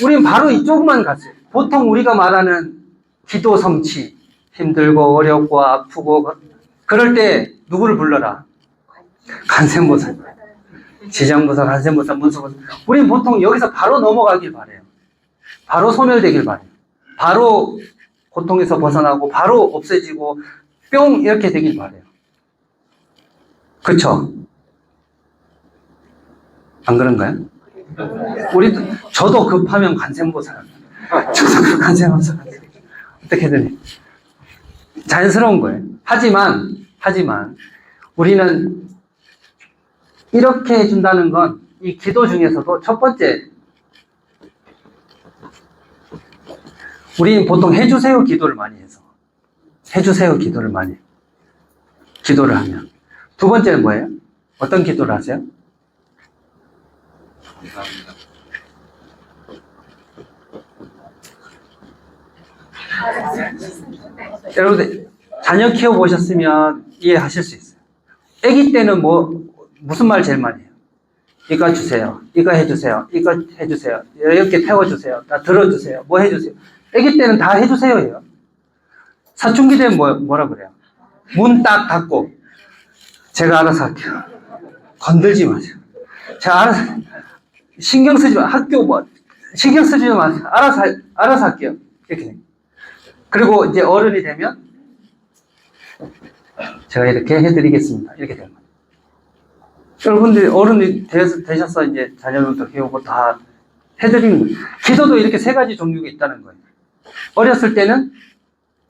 우리는 바로 이쪽만 갔어요. 보통 우리가 말하는 기도 성취 힘들고 어렵고 아프고 그럴 때 누구를 불러라? 관세음보살, 지장보살, 관세음보살, 문수보살. 우리는 보통 여기서 바로 넘어가길 바래요. 바로 소멸되길 바래요. 바로 고통에서 벗어나고 바로 없어지고 뿅 이렇게 되길 바래요. 그쵸? 안 그런가요? 저도 급하면 관세음보살. 저도 관세음보살. 어떻게든 자연스러운 거예요. 하지만 우리는 이렇게 해준다는 건 이 기도 중에서도 첫 번째, 우리는 보통 해주세요 기도를 많이 해서 해주세요 기도를 많이 해요. 기도를 하면. 두 번째는 뭐예요? 어떤 기도를 하세요? 감사합니다. 여러분들 자녀 키워보셨으면 이해하실 수 있어요. 아기 때는 무슨 말 제일 많이 해요? 이거 주세요. 이거 해주세요. 이거 해주세요. 이렇게 태워주세요. 다 들어주세요. 뭐 해주세요. 아기 때는 다 해주세요 해요. 사춘기 되면 뭐라 그래요? 문 딱 닫고 제가 알아서 할게요. 건들지 마세요. 제가 알아서 신경 쓰지 마. 학교 신경 쓰지 마세요. 알아서 할게요. 이렇게. 그리고 이제 어른이 되면 제가 이렇게 해드리겠습니다. 이렇게 되는 거예요. 여러분들이 어른이 되셔서 이제 자녀들도 키우고 다 해드리는 거예요. 기도도 이렇게 세 가지 종류가 있다는 거예요. 어렸을 때는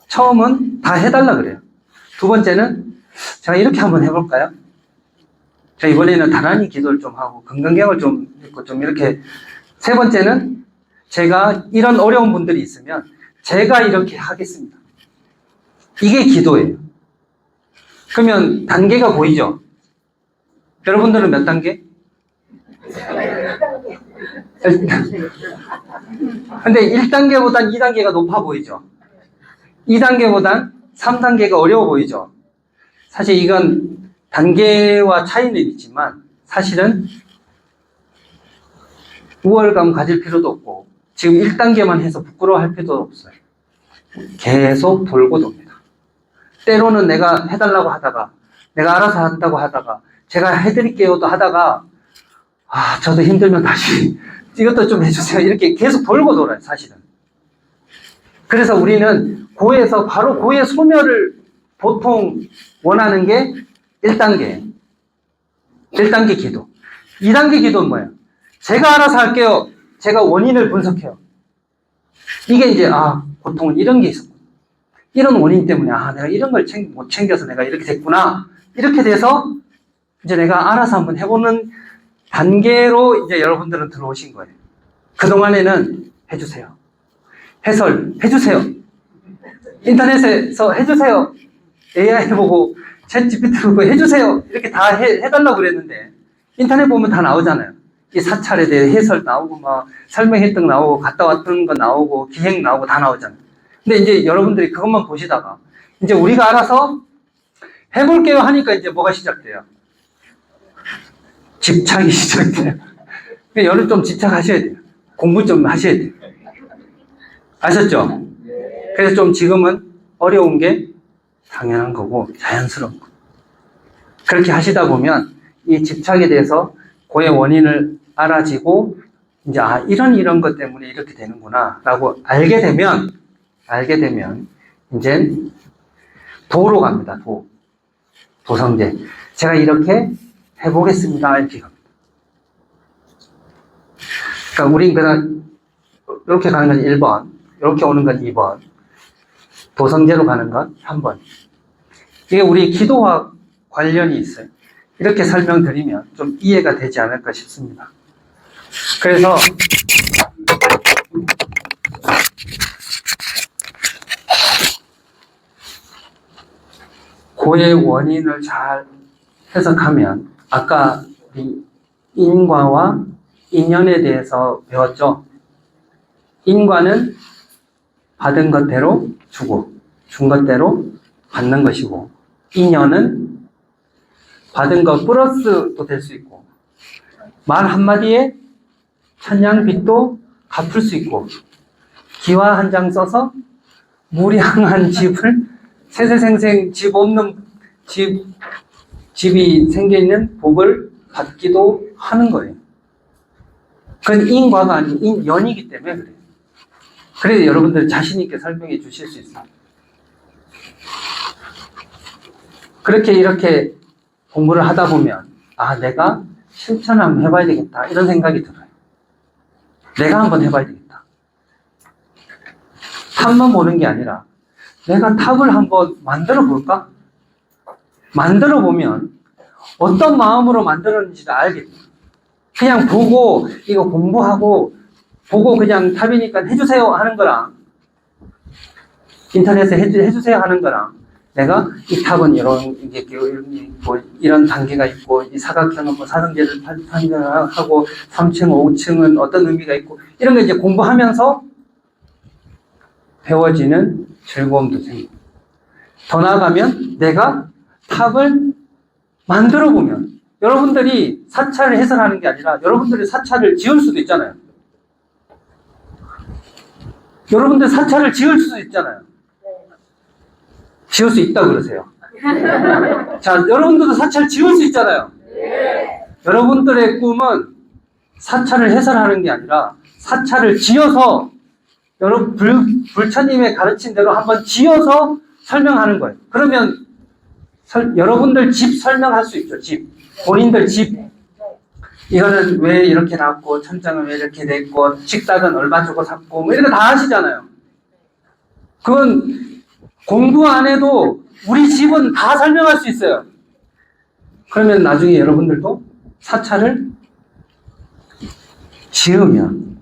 처음은 다 해달라 그래요. 두 번째는 제가 이렇게 한번 해볼까요? 자, 이번에는 나란히 기도를 좀 하고 건강경을 좀 있고 좀 이렇게. 세 번째는 제가 이런 어려운 분들이 있으면 제가 이렇게 하겠습니다. 이게 기도예요. 그러면 단계가 보이죠? 여러분들은 몇 단계? 근데 1단계보단 2단계가 높아 보이죠? 2단계보단 3단계가 어려워 보이죠? 사실 이건 단계와 차이는 있지만 사실은 우월감 가질 필요도 없고 지금 1단계만 해서 부끄러워할 필요도 없어요. 계속 돌고 돕니다. 때로는 내가 해달라고 하다가 내가 알아서 한다고 하다가 제가 해드릴게요도 하다가 저도 힘들면 다시 이것도 좀 해주세요. 이렇게 계속 돌고 돌아요, 사실은. 그래서 우리는 고에서 바로 고의 소멸을 보통 원하는 게 1단계. 1단계 기도. 2단계 기도는 뭐예요? 제가 알아서 할게요. 제가 원인을 분석해요. 이게 이제, 보통은 이런 게 있었고. 이런 원인 때문에, 내가 이런 걸 못 챙겨서 내가 이렇게 됐구나. 이렇게 돼서 이제 내가 알아서 한번 해보는 단계로 이제 여러분들은 들어오신 거예요. 그동안에는 해주세요. 해설, 해주세요. 인터넷에서 해주세요. AI 보고, 챗 GPT 보고 해주세요. 이렇게 다 해달라고 그랬는데, 인터넷 보면 다 나오잖아요. 이 사찰에 대해 해설 나오고, 설명했던 거 나오고, 갔다 왔던 거 나오고, 기행 나오고 다 나오잖아요. 근데 이제 여러분들이 그것만 보시다가, 이제 우리가 알아서 해볼게요 하니까 이제 뭐가 시작돼요? 집착이 시작돼요. 여러분 좀 집착하셔야 돼요. 공부 좀 하셔야 돼요. 아셨죠? 그래서 좀 지금은 어려운 게 당연한 거고 자연스러운 거. 그렇게 하시다 보면 이 집착에 대해서 고의 원인을 알아지고 이제 이런 것 때문에 이렇게 되는구나 라고 알게 되면 이제 도로 갑니다. 도성제. 제가 이렇게 해보겠습니다. 이렇게 갑니다. 그러니까 우린 그냥 이렇게 가는 건 1번, 이렇게 오는 건 2번, 도성제로 가는 건 3번. 이게 우리 기도와 관련이 있어요. 이렇게 설명드리면 좀 이해가 되지 않을까 싶습니다. 그래서 고의 원인을 잘 해석하면 아까 우리 인과와 인연에 대해서 배웠죠. 인과는 받은 것대로 주고 준 것대로 받는 것이고, 인연은 받은 것 플러스도 될 수 있고, 말 한마디에 천냥빚도 갚을 수 있고, 기와 한 장 써서 무량한 집을 세세생생 집 없는 집이 생겨있는 복을 받기도 하는 거예요. 그건 인과가 아닌 인연이기 때문에 그래요. 그래서 여러분들 자신 있게 설명해 주실 수 있어요. 그렇게 이렇게 공부를 하다 보면 내가 실천 한번 해봐야 되겠다 이런 생각이 들어요. 내가 한번 해봐야 되겠다. 탑만 보는 게 아니라 내가 탑을 한번 만들어 볼까? 만들어 보면 어떤 마음으로 만들었는지를 알게 돼요. 그냥 보고 이거 공부하고 보고 그냥 탑이니까 해주세요 하는 거랑 인터넷에 해주세요 하는 거랑 내가 이 탑은 이런 단계가 있고 이 사각형은 사성제를 판단하고 3층, 5층은 어떤 의미가 있고 이런 거 이제 공부하면서 배워지는 즐거움도 생기고 더 나아가면 내가 탑을 만들어 보면 여러분들이 사찰을 해설하는 게 아니라 여러분들이 사찰을 지을 수도 있잖아요. 여러분들 사찰을 지을 수도 있잖아요. 지을 수 있다고 그러세요. 자, 여러분들도 사찰 지을 수 있잖아요. 여러분들의 꿈은 사찰을 해설하는 게 아니라 사찰을 지어서 여러분 불처님의 가르친 대로 한번 지어서 설명하는 거예요. 그러면 여러분들 집 설명할 수 있죠. 집. 본인들 집. 이거는 왜 이렇게 나왔고 천장은 왜 이렇게 됐고 식탁은 얼마 주고 샀고 뭐 이런 거 다 아시잖아요. 그건 공부 안 해도 우리 집은 다 설명할 수 있어요. 그러면 나중에 여러분들도 사찰을 지으면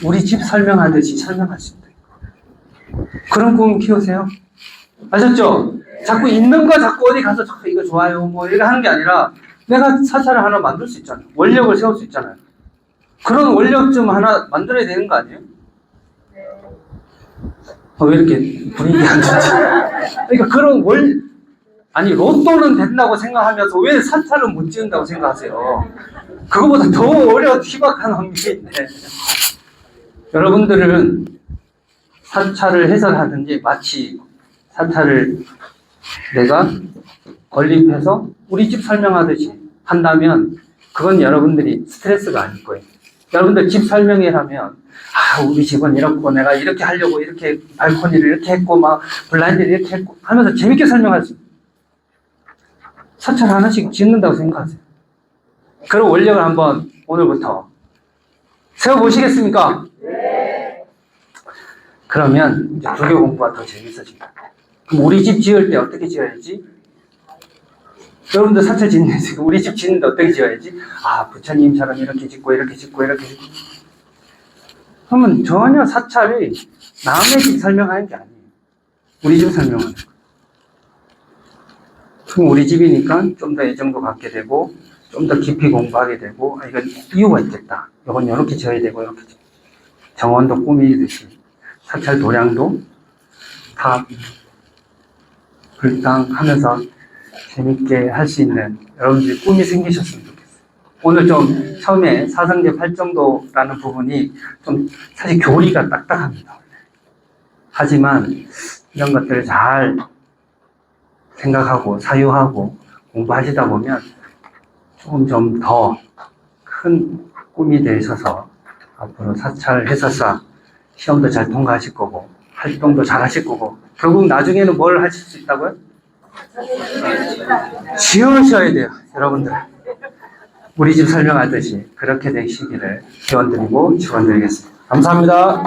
우리 집 설명하듯이 설명할 수 있다. 그런 꿈 키우세요. 아셨죠? 자꾸 있는 거 자꾸 어디 가서 이거 좋아요 뭐 이렇게 하는 게 아니라 내가 사찰을 하나 만들 수 있잖아요. 원력을 세울 수 있잖아요. 그런 원력 좀 하나 만들어야 되는 거 아니에요? 왜 이렇게 분위기 안 좋지? 그러니까 그런 아니 로또는 된다고 생각하면서 왜 사찰은 못 지은다고 생각하세요? 그거보다 더 어려운 희박한 환경인데 여러분들은 사찰을 해설하든지 마치 사찰을 내가 건립해서 우리 집 설명하듯이 한다면 그건 여러분들이 스트레스가 아닐 거예요. 여러분들 집 설명회라면 우리 집은 이렇고 내가 이렇게 하려고 이렇게 발코니를 이렇게 했고 막 블라인드를 이렇게 했고 하면서 재밌게 설명할 수 있어요. 사찰 하나씩 짓는다고 생각하세요. 그런 원력을 한번 오늘부터 세워보시겠습니까? 네. 그러면 이제 불교 공부가 더 재밌어집니다. 그럼 우리 집 지을 때 어떻게 지어야지? 여러분들 사찰 짓는 지금 우리 집 짓는데 어떻게 지어야지? 부처님처럼 이렇게 짓고 이렇게 짓고 이렇게 짓고 그러면 전혀 사찰이 남의 집 설명하는 게 아니에요. 우리 집 설명하는 거예요. 그럼 우리 집이니까 좀 더 애정도 갖게 되고 좀 더 깊이 공부하게 되고 이건 이유가 있겠다. 이건 이렇게 지어야 되고 이렇게 정원도 꾸미듯이 사찰 도량도 다 불당하면서 재밌게 할 수 있는 여러분들이 꿈이 생기셨으면 좋겠어요. 오늘 좀 처음에 사성제 8정도라는 부분이 좀 사실 교리가 딱딱합니다. 하지만 이런 것들을 잘 생각하고 사유하고 공부하시다 보면 조금 좀 더 큰 꿈이 되셔서 앞으로 사찰 해설사 시험도 잘 통과하실 거고 활동도 잘 하실 거고 결국 나중에는 뭘 하실 수 있다고요? 지으셔야 돼요. 여러분들 우리 집 설명하듯이 그렇게 되시기를 기원드리고 축원드리겠습니다. 감사합니다.